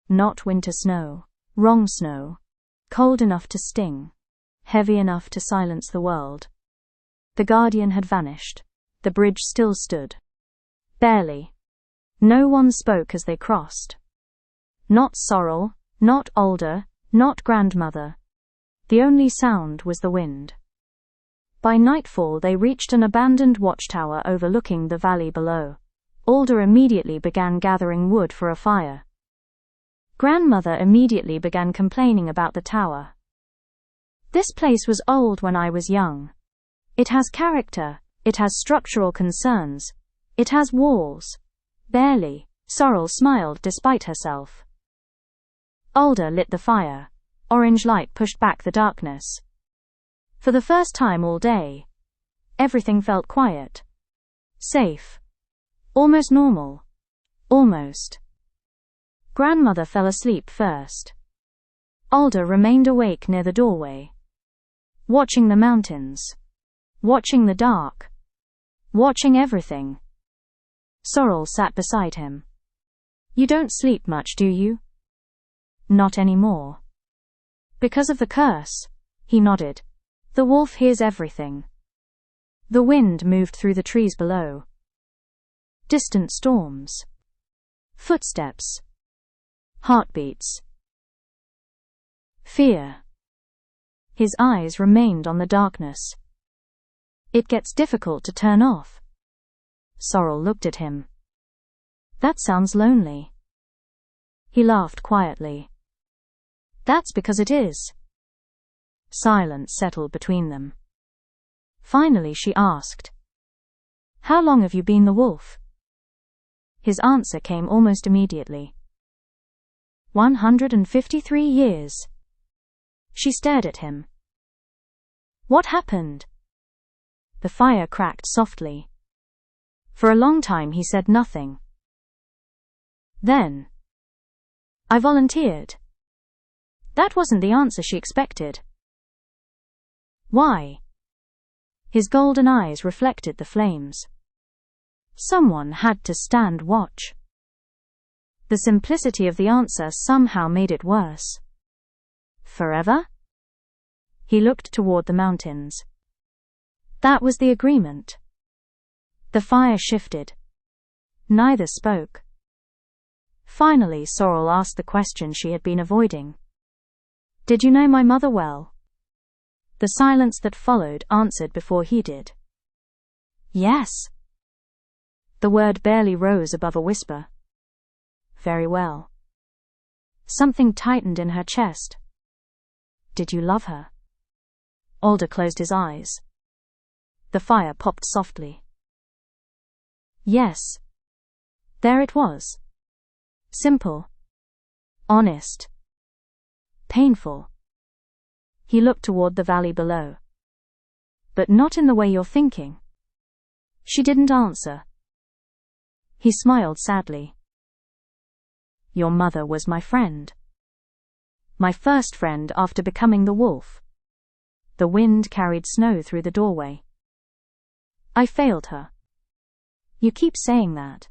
Not winter snow. Wrong snow. Cold enough to sting. Heavy enough to silence the world. The Guardian had vanished. The bridge still stood. Barely. No one spoke as they crossed. Not Sorrel, not Alder, not Grandmother. The only sound was the wind. By nightfall they reached an abandoned watchtower overlooking the valley below. Alder immediately began gathering wood for a fire. Grandmother immediately began complaining about the tower. This place was old when I was young. It has character, it has structural concerns, it has walls. Barely. Sorrel smiled despite herself. Alder lit the fire. Orange light pushed back the darkness. For the first time all day, everything felt quiet. Safe. Almost normal. Almost. Grandmother fell asleep first. Alder remained awake near the doorway. Watching the mountains. Watching the dark. Watching everything. Sorrel sat beside him. You don't sleep much, do you? Not anymore. Because of the curse, he nodded. The wolf hears everything. The wind moved through the trees below. Distant storms. Footsteps. Heartbeats. Fear. His eyes remained on the darkness. It gets difficult to turn off. Sorrel looked at him. That sounds lonely. He laughed quietly. That's because it is. Silence settled between them. Finally she asked, How long have you been the wolf? His answer came almost immediately. 153 years. She stared at him. What happened? The fire cracked softly. For a long time he said nothing. Then, I volunteered. That wasn't the answer she expected. Why? His golden eyes reflected the flames. Someone had to stand watch. The simplicity of the answer somehow made it worse. Forever? He looked toward the mountains. That was the agreement. The fire shifted. Neither spoke. Finally, Sorrel asked the question she had been avoiding. Did you know my mother well? The silence that followed answered before he did. Yes. The word barely rose above a whisper. Very well. Something tightened in her chest. Did you love her? Alder closed his eyes. The fire popped softly. Yes. There it was. Simple. Honest. Painful. He looked toward the valley below. But not in the way you're thinking. She didn't answer. He smiled sadly. Your mother was my friend. My first friend after becoming the wolf. The wind carried snow through the doorway. I failed her. You keep saying that.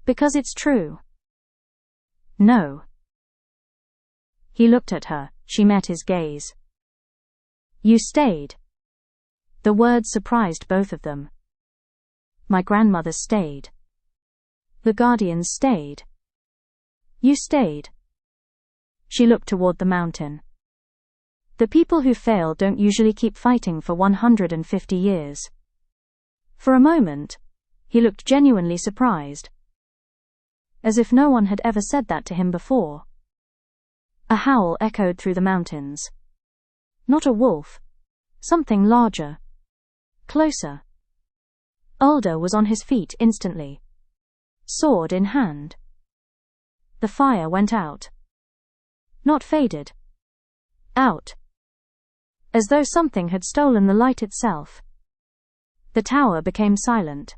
Because it's true. No. He looked at her. She met his gaze. You stayed. The words surprised both of them. My grandmother stayed. The Guardians stayed. You stayed. She looked toward the mountain. The people who fail don't usually keep fighting for 150 years. For a moment, he looked genuinely surprised. As if no one had ever said that to him before. A howl echoed through the mountains. Not a wolf. Something larger. Closer. Alder was on his feet instantly. Sword in hand. The fire went out. Not faded. Out. As though something had stolen the light itself. The tower became silent.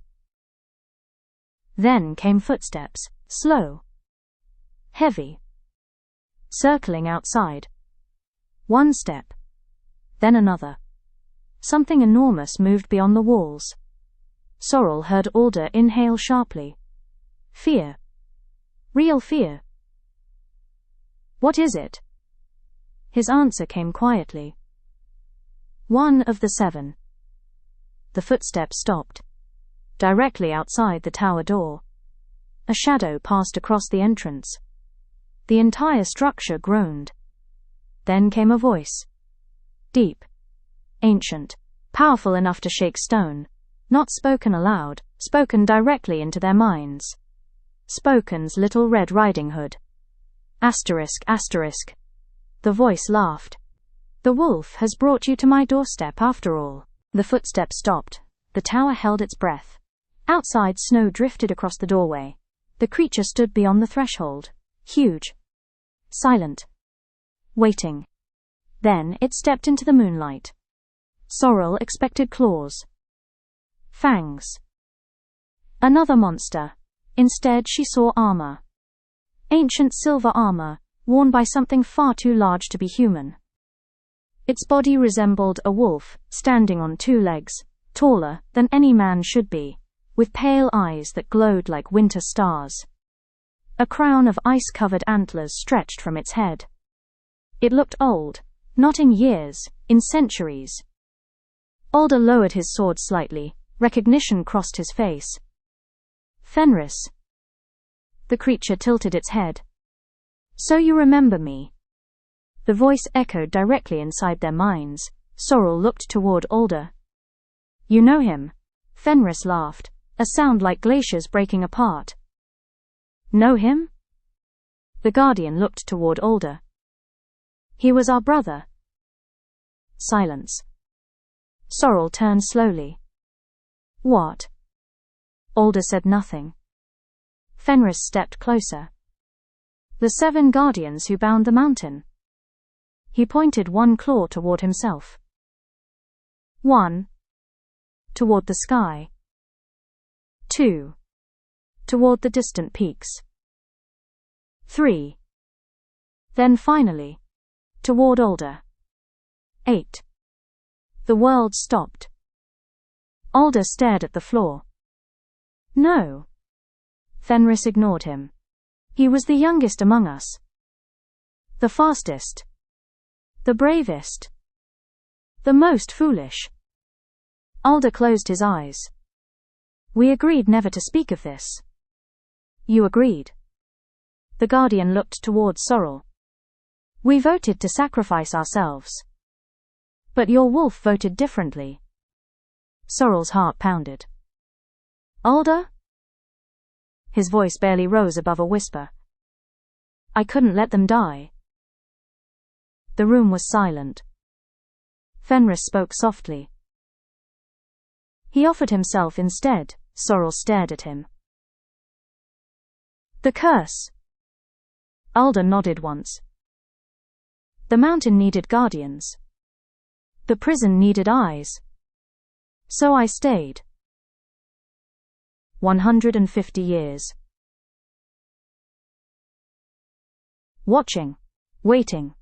Then came footsteps, slow. Heavy. Circling outside. One step. Then another. Something enormous moved beyond the walls. Sorrel heard Alder inhale sharply. Fear. Real fear. What is it? His answer came quietly. One of the 7. The footsteps stopped. Directly outside the tower door. A shadow passed across the entrance. The entire structure groaned. Then came a voice. Deep. Ancient. Powerful enough to shake stone. Not spoken aloud, spoken directly into their minds. Spoken's Little Red Riding Hood. Asterisk, asterisk. The voice laughed. The wolf has brought you to my doorstep after all. The footsteps stopped. The tower held its breath. Outside, snow drifted across the doorway. The creature stood beyond the threshold. Huge. Silent. Waiting. Then it stepped into the moonlight. Sorrel expected claws. Fangs. Another monster. Instead she saw armor. Ancient silver armor, worn by something far too large to be human. Its body resembled a wolf, standing on 2 legs, taller than any man should be, with pale eyes that glowed like winter stars. A crown of ice-covered antlers stretched from its head. It looked old, not in years, in centuries. Alder lowered his sword slightly. Recognition crossed his face. Fenris. The creature tilted its head. So you remember me. The voice echoed directly inside their minds. Sorrel looked toward Alder. You know him? Fenris laughed, a sound like glaciers breaking apart. Know him? The Guardian looked toward Alder. He was our brother. Silence. Sorrel turned slowly. What? Alder said nothing. Fenris stepped closer. The 7 guardians who bound the mountain. He pointed one claw toward himself. 1. Toward the sky. 2. Toward the distant peaks. 3. Then finally, toward Alder. 8. The world stopped. Alder stared at the floor. No. Fenris ignored him. He was the youngest among us. The fastest. The bravest. The most foolish. Alder closed his eyes. We agreed never to speak of this. You agreed. The Guardian looked toward Sorrel. We voted to sacrifice ourselves. But your wolf voted differently. Sorrel's heart pounded. Alder? His voice barely rose above a whisper. I couldn't let them die. The room was silent. Fenris spoke softly. He offered himself instead. Sorrel stared at him. The curse. Alder nodded once. The mountain needed guardians. The prison needed eyes. So I stayed. 150 years. Watching. Waiting.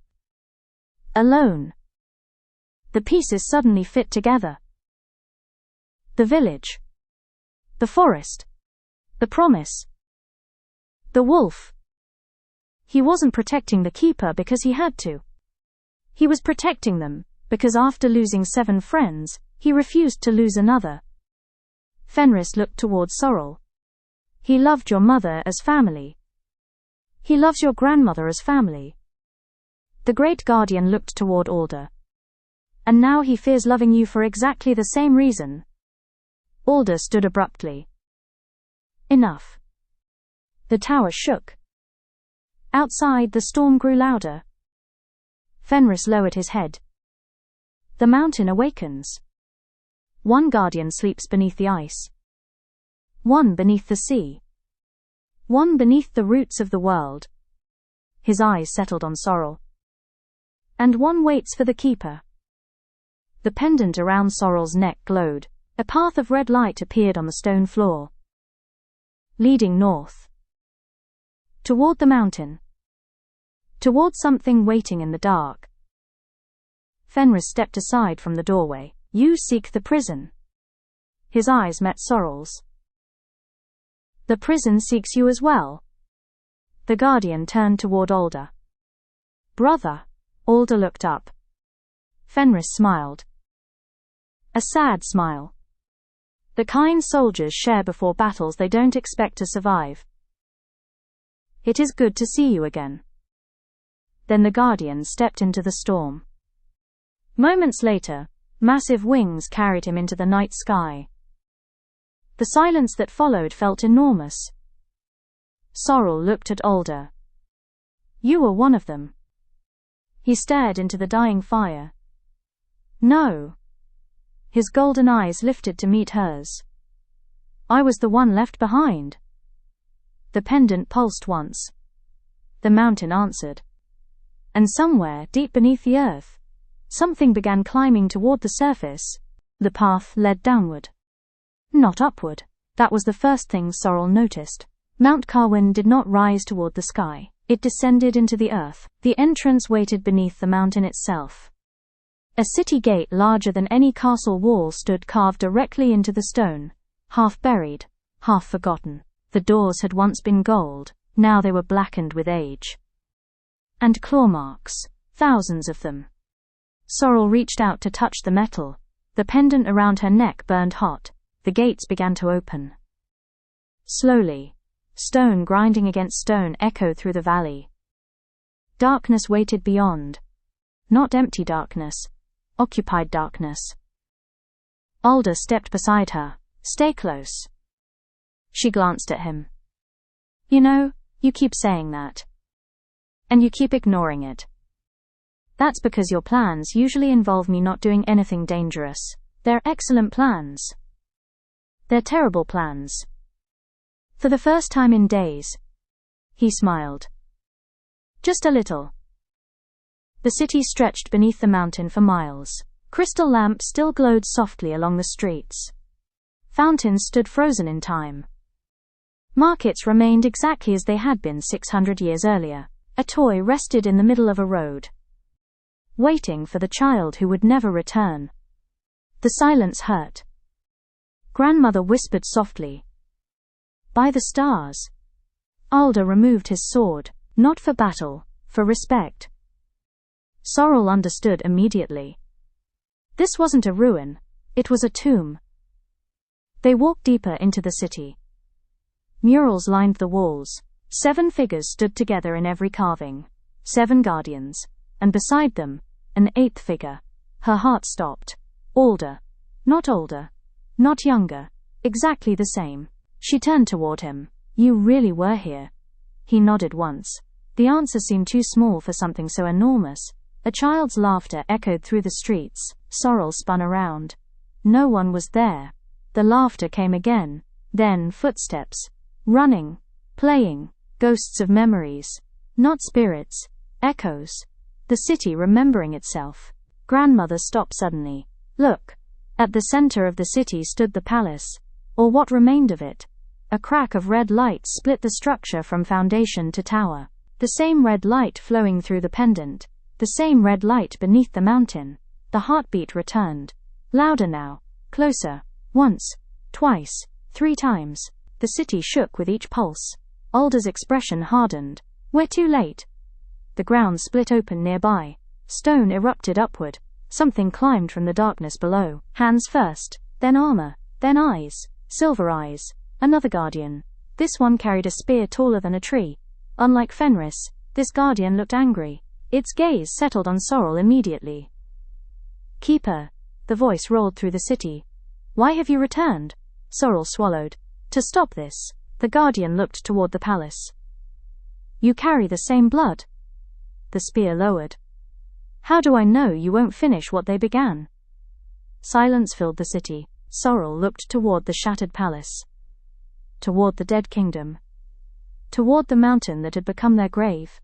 Alone. The pieces suddenly fit together. The village. The forest. The promise. The wolf. He wasn't protecting the keeper because he had to. He was protecting them because after losing 7 friends, he refused to lose another. Fenris looked towards Sorrel. He loved your mother as family. He loves your grandmother as family. The great guardian looked toward Alder. And now he fears loving you for exactly the same reason. Alder stood abruptly. Enough. The tower shook. Outside, the storm grew louder. Fenris lowered his head. The mountain awakens. One guardian sleeps beneath the ice. One beneath the sea. One beneath the roots of the world. His eyes settled on Sorrel. And one waits for the keeper. The pendant around Sorrel's neck glowed. A path of red light appeared on the stone floor. Leading north. Toward the mountain. Toward something waiting in the dark. Fenris stepped aside from the doorway. You seek the prison. His eyes met Sorrel's. The prison seeks you as well. The guardian turned toward Alder. Brother. Alder looked up. Fenris smiled. A sad smile. The kind soldiers share before battles they don't expect to survive. It is good to see you again. Then the guardian stepped into the storm. Moments later, massive wings carried him into the night sky. The silence that followed felt enormous. Sorrel looked at Alder. You were one of them. He stared into the dying fire. No. His golden eyes lifted to meet hers. I was the one left behind. The pendant pulsed once. The mountain answered. And somewhere, deep beneath the earth, something began climbing toward the surface. The path led downward. Not upward. That was the first thing Sorrel noticed. Mount Carwin did not rise toward the sky. It descended into the earth. The entrance waited beneath the mountain itself. A city gate larger than any castle wall stood carved directly into the stone, half buried, half forgotten. The doors had once been gold, now they were blackened with age. And claw marks, thousands of them. Sorrel reached out to touch the metal. The pendant around her neck burned hot. The gates began to open. Slowly, stone grinding against stone echoed through the valley. Darkness waited beyond. Not empty darkness, occupied darkness. Alder stepped beside her. Stay close. She glanced at him. You know, you keep saying that. And you keep ignoring it. That's because your plans usually involve me not doing anything dangerous. They're excellent plans. They're terrible plans. For the first time in days. He smiled. Just a little. The city stretched beneath the mountain for miles. Crystal lamps still glowed softly along the streets. Fountains stood frozen in time. Markets remained exactly as they had been 600 years earlier. A toy rested in the middle of a road, waiting for the child who would never return. The silence hurt. Grandmother whispered softly. By the stars. Alder removed his sword, not for battle, for respect. Sorrel understood immediately. This wasn't a ruin, it was a tomb. They walked deeper into the city. Murals lined the walls. 7 figures stood together in every carving. 7 guardians. And beside them, an 8th figure. Her heart stopped. Alder. Not older. Not younger. Exactly the same. She turned toward him. You really were here. He nodded once. The answer seemed too small for something so enormous. A child's laughter echoed through the streets. Sorrel spun around. No one was there. The laughter came again. Then footsteps. Running. Playing. Ghosts of memories. Not spirits. Echoes. The city remembering itself. Grandmother stopped suddenly. Look. At the center of the city stood the palace. Or what remained of it. A crack of red light split the structure from foundation to tower. The same red light flowing through the pendant. The same red light beneath the mountain. The heartbeat returned. Louder now. Closer. Once. Twice. 3 times. The city shook with each pulse. Alder's expression hardened. We're too late. The ground split open nearby. Stone erupted upward. Something climbed from the darkness below. Hands first, then armor, then eyes. Silver eyes. Another guardian. This one carried a spear taller than a tree. Unlike Fenris, this guardian looked angry. Its gaze settled on Sorrel immediately. Keeper, the voice rolled through the city. Why have you returned? Sorrel swallowed. To stop this. The guardian looked toward the palace. You carry the same blood. The spear lowered. How do I know you won't finish what they began? Silence filled the city. Sorrel looked toward the shattered palace. Toward the dead kingdom. Toward the mountain that had become their grave.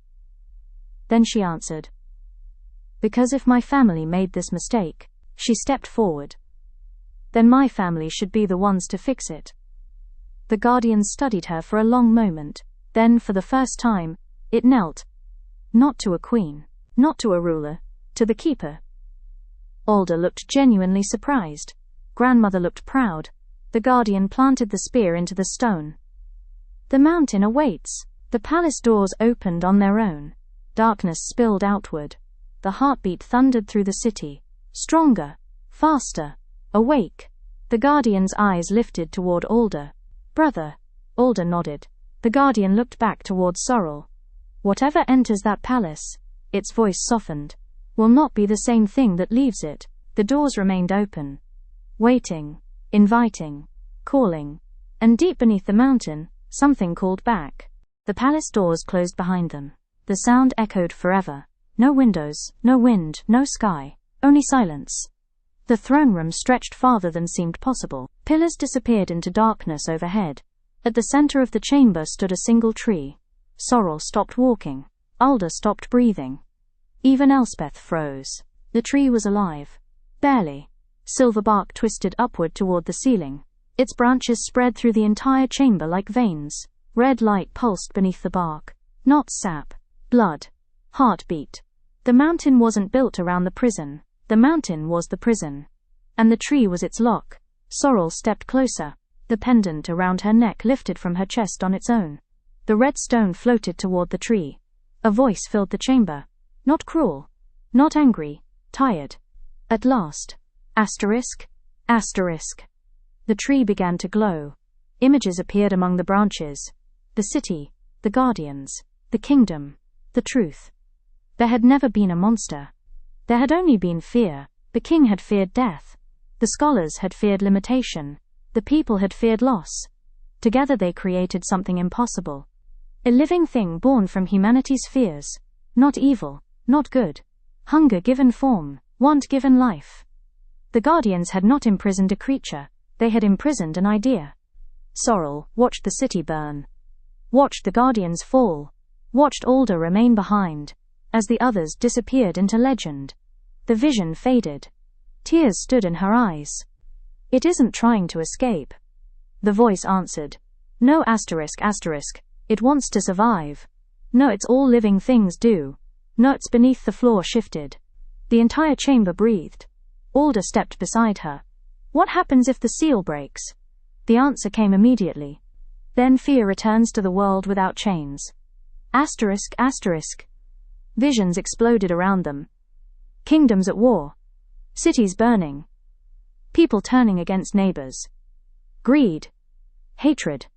Then she answered. Because if my family made this mistake, she stepped forward, then my family should be the ones to fix it. The guardian studied her for a long moment, then for the first time, it knelt. Not to a queen, not to a ruler, to the keeper. Alda looked genuinely surprised. Grandmother looked proud. The guardian planted the spear into the stone. The mountain awaits. The palace doors opened on their own. Darkness spilled outward. The heartbeat thundered through the city. Stronger, faster, awake. The guardian's eyes lifted toward Alda. Brother. Alda nodded. The guardian looked back toward Sorrel. Whatever enters that palace, its voice softened, will not be the same thing that leaves it. The doors remained open. Waiting, inviting, calling. And deep beneath the mountain, something called back. The palace doors closed behind them. The sound echoed forever. No windows, no wind, no sky, only silence. The throne room stretched farther than seemed possible. Pillars disappeared into darkness overhead. At the center of the chamber stood a single tree. Sorrel stopped walking. Alda stopped breathing. Even Elspeth froze. The tree was alive. Barely. Silver bark twisted upward toward the ceiling. Its branches spread through the entire chamber like veins. Red light pulsed beneath the bark. Not sap. Blood. Heartbeat. The mountain wasn't built around the prison. The mountain was the prison. And the tree was its lock. Sorrel stepped closer. The pendant around her neck lifted from her chest on its own. The red stone floated toward the tree. A voice filled the chamber. Not cruel. Not angry. Tired. At last. Asterisk. Asterisk. The tree began to glow. Images appeared among the branches. The city. The guardians. The kingdom. The truth. There had never been a monster. There had only been fear. The king had feared death. The scholars had feared limitation. The people had feared loss. Together they created something impossible. A living thing born from humanity's fears. Not evil, not good. Hunger given form, want given life. The guardians had not imprisoned a creature, they had imprisoned an idea. Sorrel watched the city burn. Watched the guardians fall. Watched Alda remain behind. As the others disappeared into legend. The vision faded. Tears stood in her eyes. It isn't trying to escape. The voice answered. No asterisk asterisk. It wants to survive. No, it's all living things do. Notes beneath the floor shifted. The entire chamber breathed. Alda stepped beside her. What happens if the seal breaks? The answer came immediately. Then fear returns to the world without chains. Asterisk asterisk. Visions exploded around them. Kingdoms at war. Cities burning. People turning against neighbors. Greed. Hatred.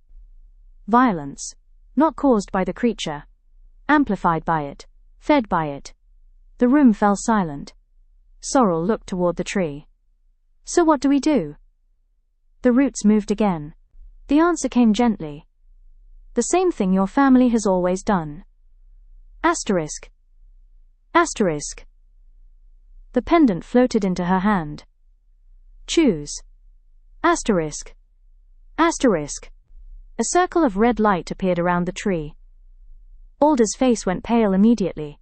Violence. Not caused by the creature. Amplified by it. Fed by it. The room fell silent. Sorrel looked toward the tree. So what do we do? The roots moved again. The answer came gently. The same thing your family has always done. Asterisk. Asterisk. The pendant floated into her hand. Choose. Asterisk. Asterisk. A circle of red light appeared around the tree. Alda's face went pale immediately.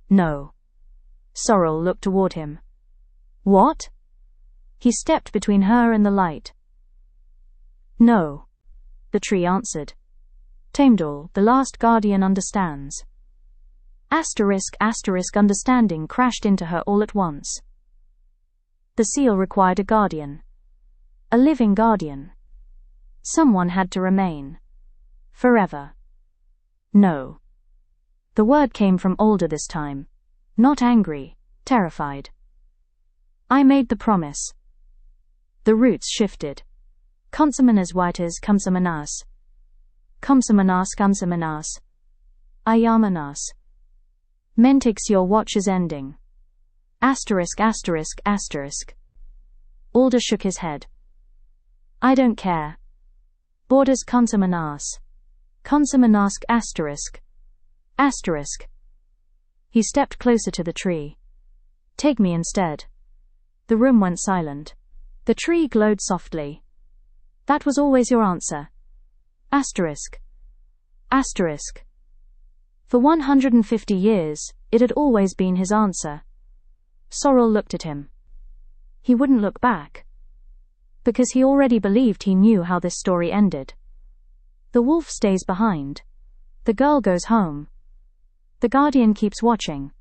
No. Sorrel looked toward him. What? He stepped between her and the light. No. The tree answered. Tamedall, the last guardian, understands. Asterisk asterisk understanding crashed into her all at once. The seal required a guardian. A living guardian. Someone had to remain. Forever. No. The word came from Alda this time. Not angry, terrified. I made the promise. The roots shifted. Consamanas whites kamsamanas. Kamsamanas kamsamanas. Ayamanas. Mentix, your watch is ending. Asterisk asterisk asterisk. Alder shook his head. I don't care. Borders consummanas. Consummanas asterisk. Asterisk. He stepped closer to the tree. Take me instead. The room went silent. The tree glowed softly. That was always your answer. Asterisk. Asterisk. For 150 years, it had always been his answer. Sorrel looked at him. He wouldn't look back. Because he already believed he knew how this story ended. The wolf stays behind. The girl goes home. The guardian keeps watching.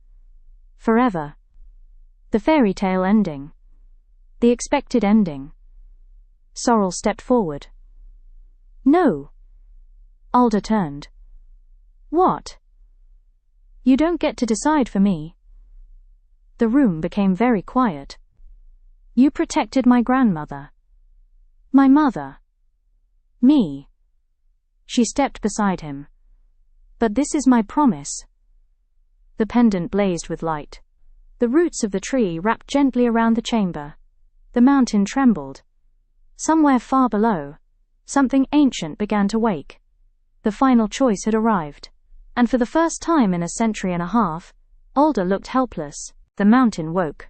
Forever. The fairy tale ending. The expected ending. Sorrel stepped forward. No. Alder turned. What? You don't get to decide for me. The room became very quiet. You protected my grandmother. My mother. Me. She stepped beside him. But this is my promise. The pendant blazed with light. The roots of the tree wrapped gently around the chamber. The mountain trembled. Somewhere far below, something ancient began to wake. The final choice had arrived. And for the first time in a century and a half, Alder looked helpless. The mountain woke.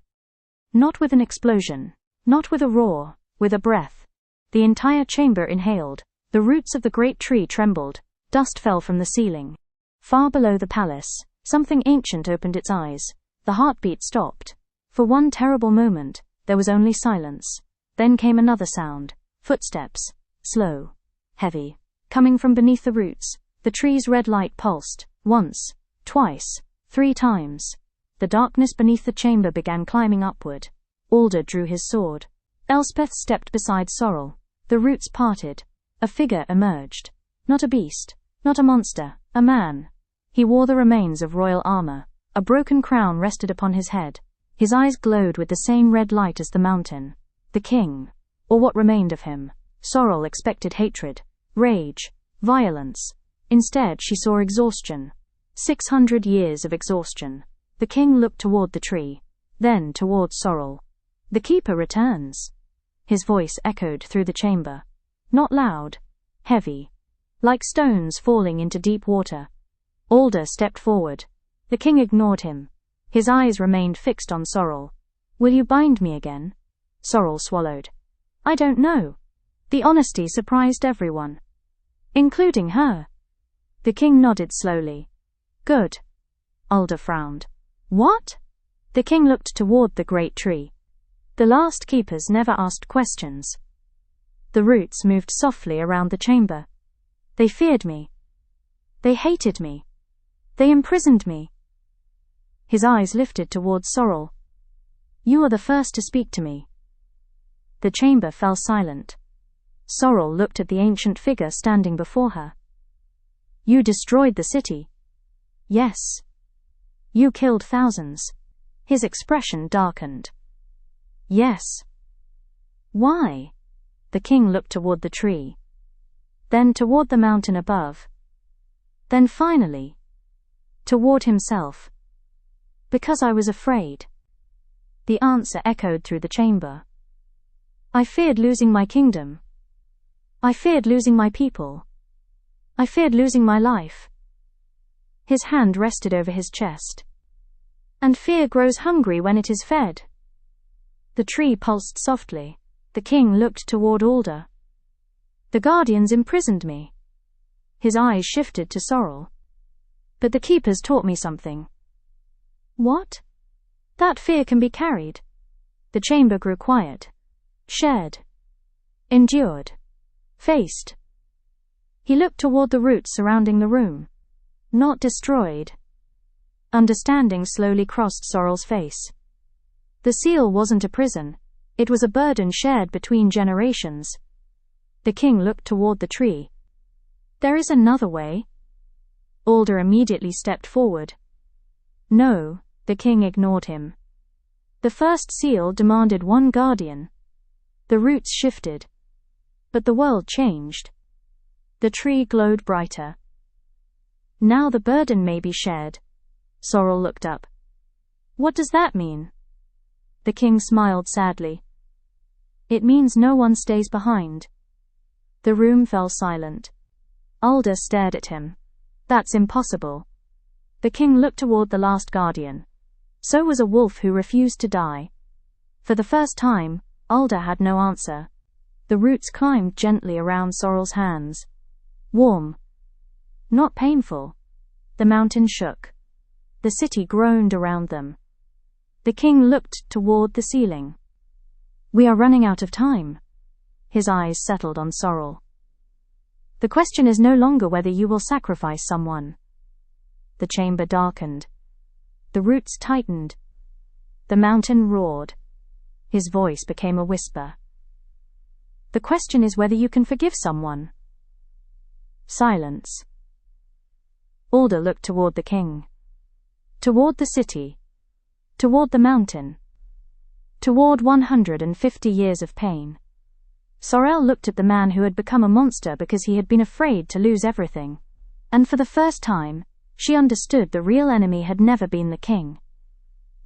Not with an explosion. Not with a roar. With a breath. The entire chamber inhaled. The roots of the great tree trembled. Dust fell from the ceiling. Far below the palace, something ancient opened its eyes. The heartbeat stopped. For one terrible moment, there was only silence. Then came another sound. Footsteps. Slow. Heavy. Coming from beneath the roots. The tree's red light pulsed. Once. Twice. 3 times. The darkness beneath the chamber began climbing upward. Alder drew his sword. Elspeth stepped beside Sorrel. The roots parted. A figure emerged. Not a beast. Not a monster. A man. He wore the remains of royal armor. A broken crown rested upon his head. His eyes glowed with the same red light as the mountain. The king. Or what remained of him. Sorrel expected hatred. Rage. Violence. Instead she saw exhaustion. 600 years of exhaustion. The king looked toward the tree. Then toward Sorrel. The keeper returns. His voice echoed through the chamber. Not loud. Heavy. Like stones falling into deep water. Alder stepped forward. The king ignored him. His eyes remained fixed on Sorrel. Will you bind me again? Sorrel swallowed. I don't know. The honesty surprised everyone. Including her. The king nodded slowly. Good. Alder frowned. What? The king looked toward the great tree. The last keepers never asked questions. The roots moved softly around the chamber. They feared me. They hated me. They imprisoned me. His eyes lifted toward Sorrel. You are the first to speak to me. The chamber fell silent. Sorrel looked at the ancient figure standing before her. You destroyed the city. Yes. You killed thousands. His expression darkened. Yes. Why? The king looked toward the tree. Then toward the mountain above. Then finally, toward himself. Because I was afraid. The answer echoed through the chamber. I feared losing my kingdom. I feared losing my people. I feared losing my life. His hand rested over his chest. And fear grows hungry when it is fed. The tree pulsed softly. The king looked toward Alder. The guardians imprisoned me. His eyes shifted to Sorrel. But the keepers taught me something. What? That fear can be carried. The chamber grew quiet. Shared. Endured. Faced. He looked toward the roots surrounding the room. Not destroyed. Understanding slowly crossed Sorrel's face. The seal wasn't a prison. It was a burden shared between generations. The king looked toward the tree. There is another way. Alder immediately stepped forward. No, the king ignored him. The first seal demanded one guardian. The roots shifted. But the world changed. The tree glowed brighter. Now the burden may be shared. Sorrel looked up. What does that mean? The king smiled sadly. It means no one stays behind. The room fell silent. Alda stared at him. That's impossible. The king looked toward the last guardian. So was a wolf who refused to die. For the first time, Alda had no answer. The roots climbed gently around Sorrel's hands. Warm. Not painful. The mountain shook. The city groaned around them. The king looked toward the ceiling. We are running out of time. His eyes settled on Sorrel. The question is no longer whether you will sacrifice someone. The chamber darkened. The roots tightened. The mountain roared. His voice became a whisper. The question is whether you can forgive someone. Silence. Alda looked toward the king. Toward the city. Toward the mountain. Toward 150 years of pain. Sorrel looked at the man who had become a monster because he had been afraid to lose everything. And for the first time, she understood the real enemy had never been the king.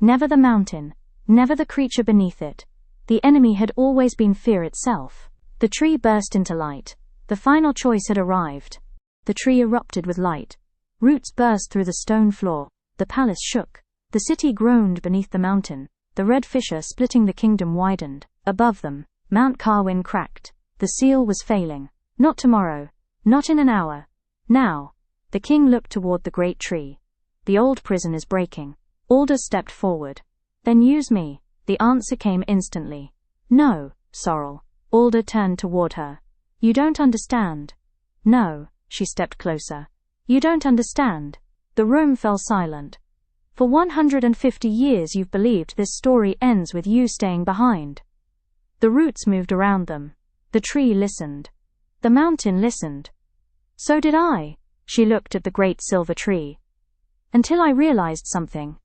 Never the mountain, never the creature beneath it. The enemy had always been fear itself. The tree burst into light. The final choice had arrived. The tree erupted with light. Roots burst through the stone floor. The palace shook. The city groaned beneath the mountain. The red fissure splitting the kingdom widened. Above them, Mount Carwin cracked. The seal was failing. Not tomorrow. Not in an hour. Now. The king looked toward the great tree. The old prison is breaking. Alda stepped forward. Then use me. The answer came instantly. No, Sorrel. Alda turned toward her. You don't understand. No, she stepped closer. You don't understand. The room fell silent. For 150 years you've believed this story ends with you staying behind. The roots moved around them. The tree listened. The mountain listened. So did I. She looked at the great silver tree. Until I realized something.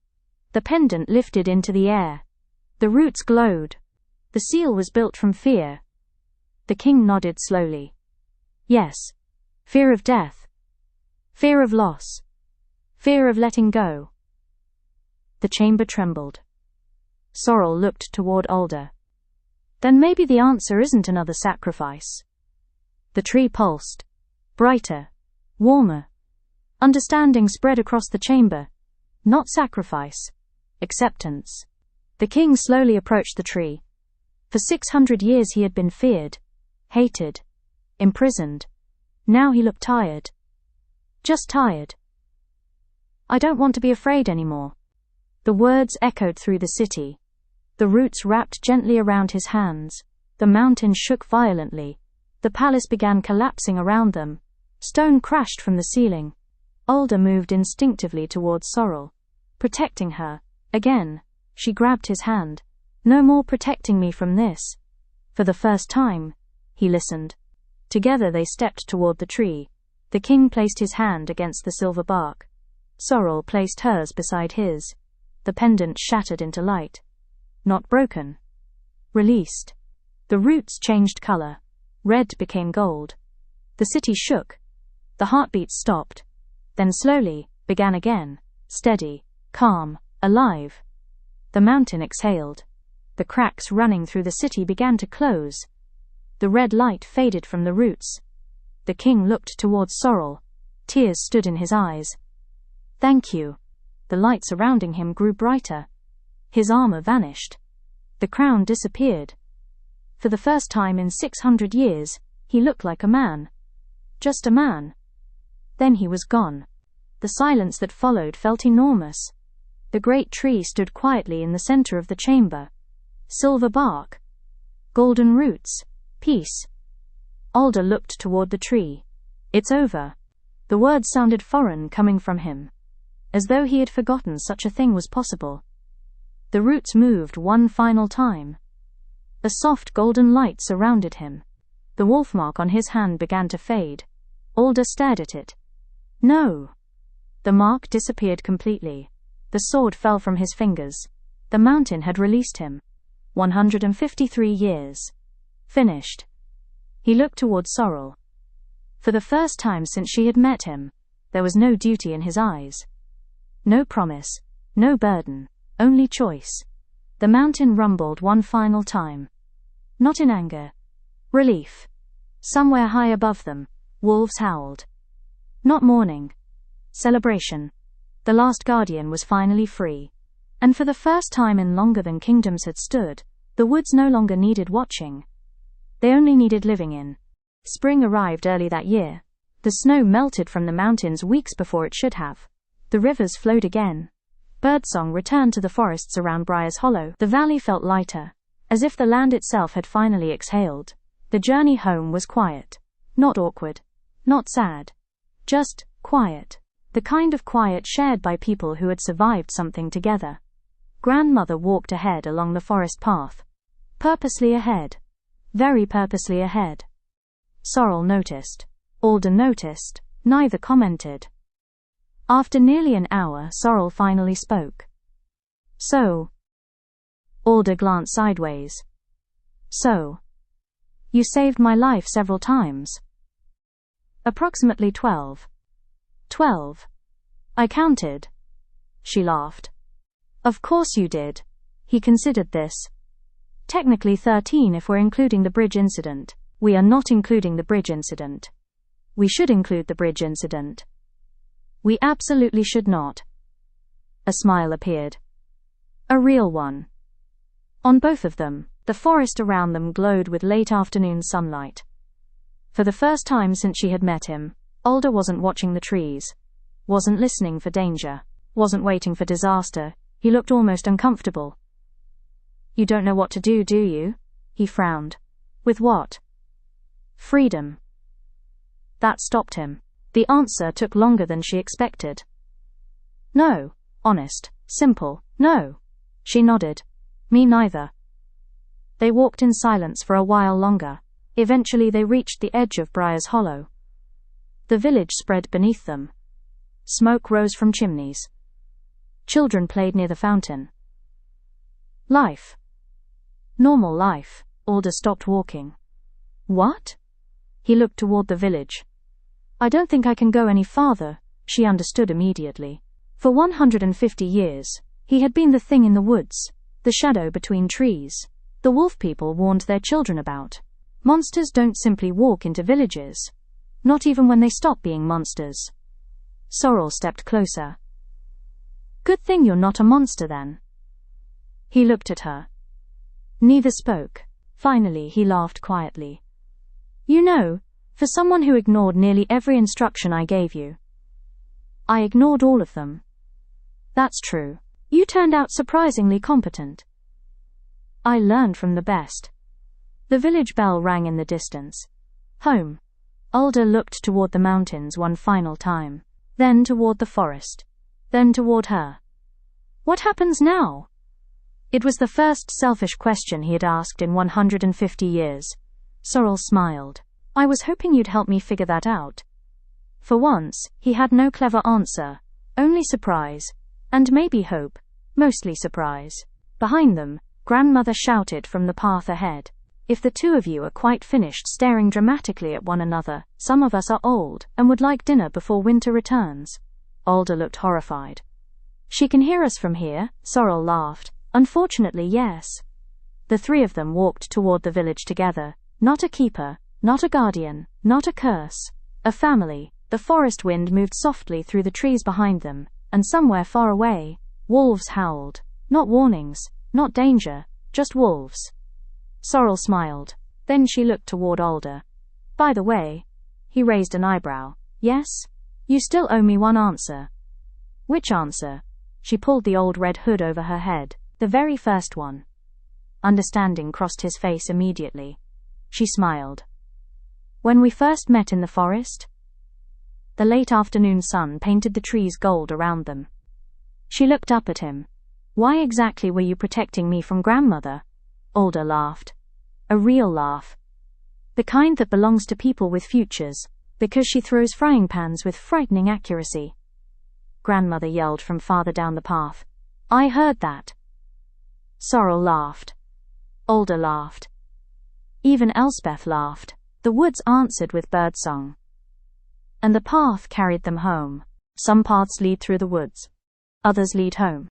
The pendant lifted into the air. The roots glowed. The seal was built from fear. The king nodded slowly. Yes. Fear of death. Fear of loss. Fear of letting go. The chamber trembled. Sorrel looked toward Alda. Then maybe the answer isn't another sacrifice. The tree pulsed. Brighter. Warmer. Understanding spread across the chamber. Not sacrifice. Acceptance. The king slowly approached the tree. For 600 years he had been feared, hated, imprisoned. Now he looked tired. Just tired. I don't want to be afraid anymore. The words echoed through the city. The roots wrapped gently around his hands. The mountain shook violently. The palace began collapsing around them. Stone crashed from the ceiling. Alda moved instinctively towards Sorrel. Protecting her. Again, she grabbed his hand. No more protecting me from this. For the first time, he listened. Together they stepped toward the tree. The king placed his hand against the silver bark. Sorrel placed hers beside his. The pendant shattered into light. Not broken. Released. The roots changed color. Red became gold. The city shook. The heartbeats stopped. Then slowly, began again. Steady, calm, alive. The mountain exhaled. The cracks running through the city began to close. The red light faded from the roots. The king looked towards Sorrel. Tears stood in his eyes. Thank you. The light surrounding him grew brighter. His armor vanished. The crown disappeared. For the first time in 600 years, he looked like a man. Just a man. Then he was gone. The silence that followed felt enormous. The great tree stood quietly in the center of the chamber. Silver bark. Golden roots. Peace. Alda looked toward the tree. It's over. The words sounded foreign coming from him. As though he had forgotten such a thing was possible. The roots moved one final time. A soft golden light surrounded him. The wolf mark on his hand began to fade. Alda stared at it. No. The mark disappeared completely. The sword fell from his fingers. The mountain had released him. 153 years. Finished. He looked toward Sorrel. For the first time since she had met him, there was no duty in his eyes. No promise, no burden, only choice. The mountain rumbled one final time. Not in anger. Relief. Somewhere high above them, wolves howled. Not mourning. Celebration. The last guardian was finally free. And for the first time in longer than kingdoms had stood, the woods no longer needed watching. They only needed living in. Spring arrived early that year. The snow melted from the mountains weeks before it should have. The rivers flowed again. Birdsong returned to the forests around Briar's Hollow. The valley felt lighter, as if the land itself had finally exhaled. The journey home was quiet. Not awkward. Not sad. Just quiet. The kind of quiet shared by people who had survived something together. Grandmother walked ahead along the forest path. Purposely ahead. Very purposely ahead. Sorrel noticed. Alder noticed. Neither commented. After nearly an hour, Sorrel finally spoke. So. Alder glanced sideways. So. You saved my life several times. Approximately 12. 12. I counted. She laughed. Of course you did. He considered this. Technically 13 if we're including the bridge incident. We are not including the bridge incident. We should include the bridge incident. We absolutely should not. A smile appeared. A real one. On both of them, the forest around them glowed with late afternoon sunlight. For the first time since she had met him, Alder wasn't watching the trees. Wasn't listening for danger. Wasn't waiting for disaster. He looked almost uncomfortable. You don't know what to do you? He frowned. With what? Freedom. That stopped him. The answer took longer than she expected. No. Honest. Simple. No. She nodded. Me neither. They walked in silence for a while longer. Eventually they reached the edge of Briar's Hollow. The village spread beneath them. Smoke rose from chimneys. Children played near the fountain. Life. Normal life. Alder stopped walking. What? He looked toward the village. I don't think I can go any farther, she understood immediately. For 150 years, he had been the thing in the woods, the shadow between trees, the wolf people warned their children about. Monsters don't simply walk into villages. Not even when they stop being monsters. Sorrel stepped closer. Good thing you're not a monster then. He looked at her. Neither spoke. Finally he laughed quietly. You know, for someone who ignored nearly every instruction I gave you. I ignored all of them. That's true. You turned out surprisingly competent. I learned from the best. The village bell rang in the distance. Home. Alder looked toward the mountains one final time. Then toward the forest. Then toward her. What happens now? It was the first selfish question he had asked in 150 years. Sorrel smiled. I was hoping you'd help me figure that out. For once, he had no clever answer. Only surprise. And maybe hope. Mostly surprise. Behind them, Grandmother shouted from the path ahead. If the two of you are quite finished staring dramatically at one another, some of us are old and would like dinner before winter returns. Alder looked horrified. She can hear us from here, Sorrel laughed. Unfortunately, yes. The three of them walked toward the village together. Not a keeper, not a guardian, not a curse. A family. The forest wind moved softly through the trees behind them, and somewhere far away, wolves howled. Not warnings, not danger, just wolves. Sorrel smiled. Then she looked toward Alder. By the way, he raised an eyebrow. Yes? You still owe me one answer. Which answer? She pulled the old red hood over her head. The very first one. Understanding crossed his face immediately. She smiled. When we first met in the forest? The late afternoon sun painted the trees gold around them. She looked up at him. Why exactly were you protecting me from Grandmother? Alder laughed. A real laugh. The kind that belongs to people with futures, because she throws frying pans with frightening accuracy. Grandmother yelled from farther down the path. I heard that. Sorrel laughed. Alder laughed. Even Elspeth laughed. The woods answered with birdsong. And the path carried them home. Some paths lead through the woods. others lead home.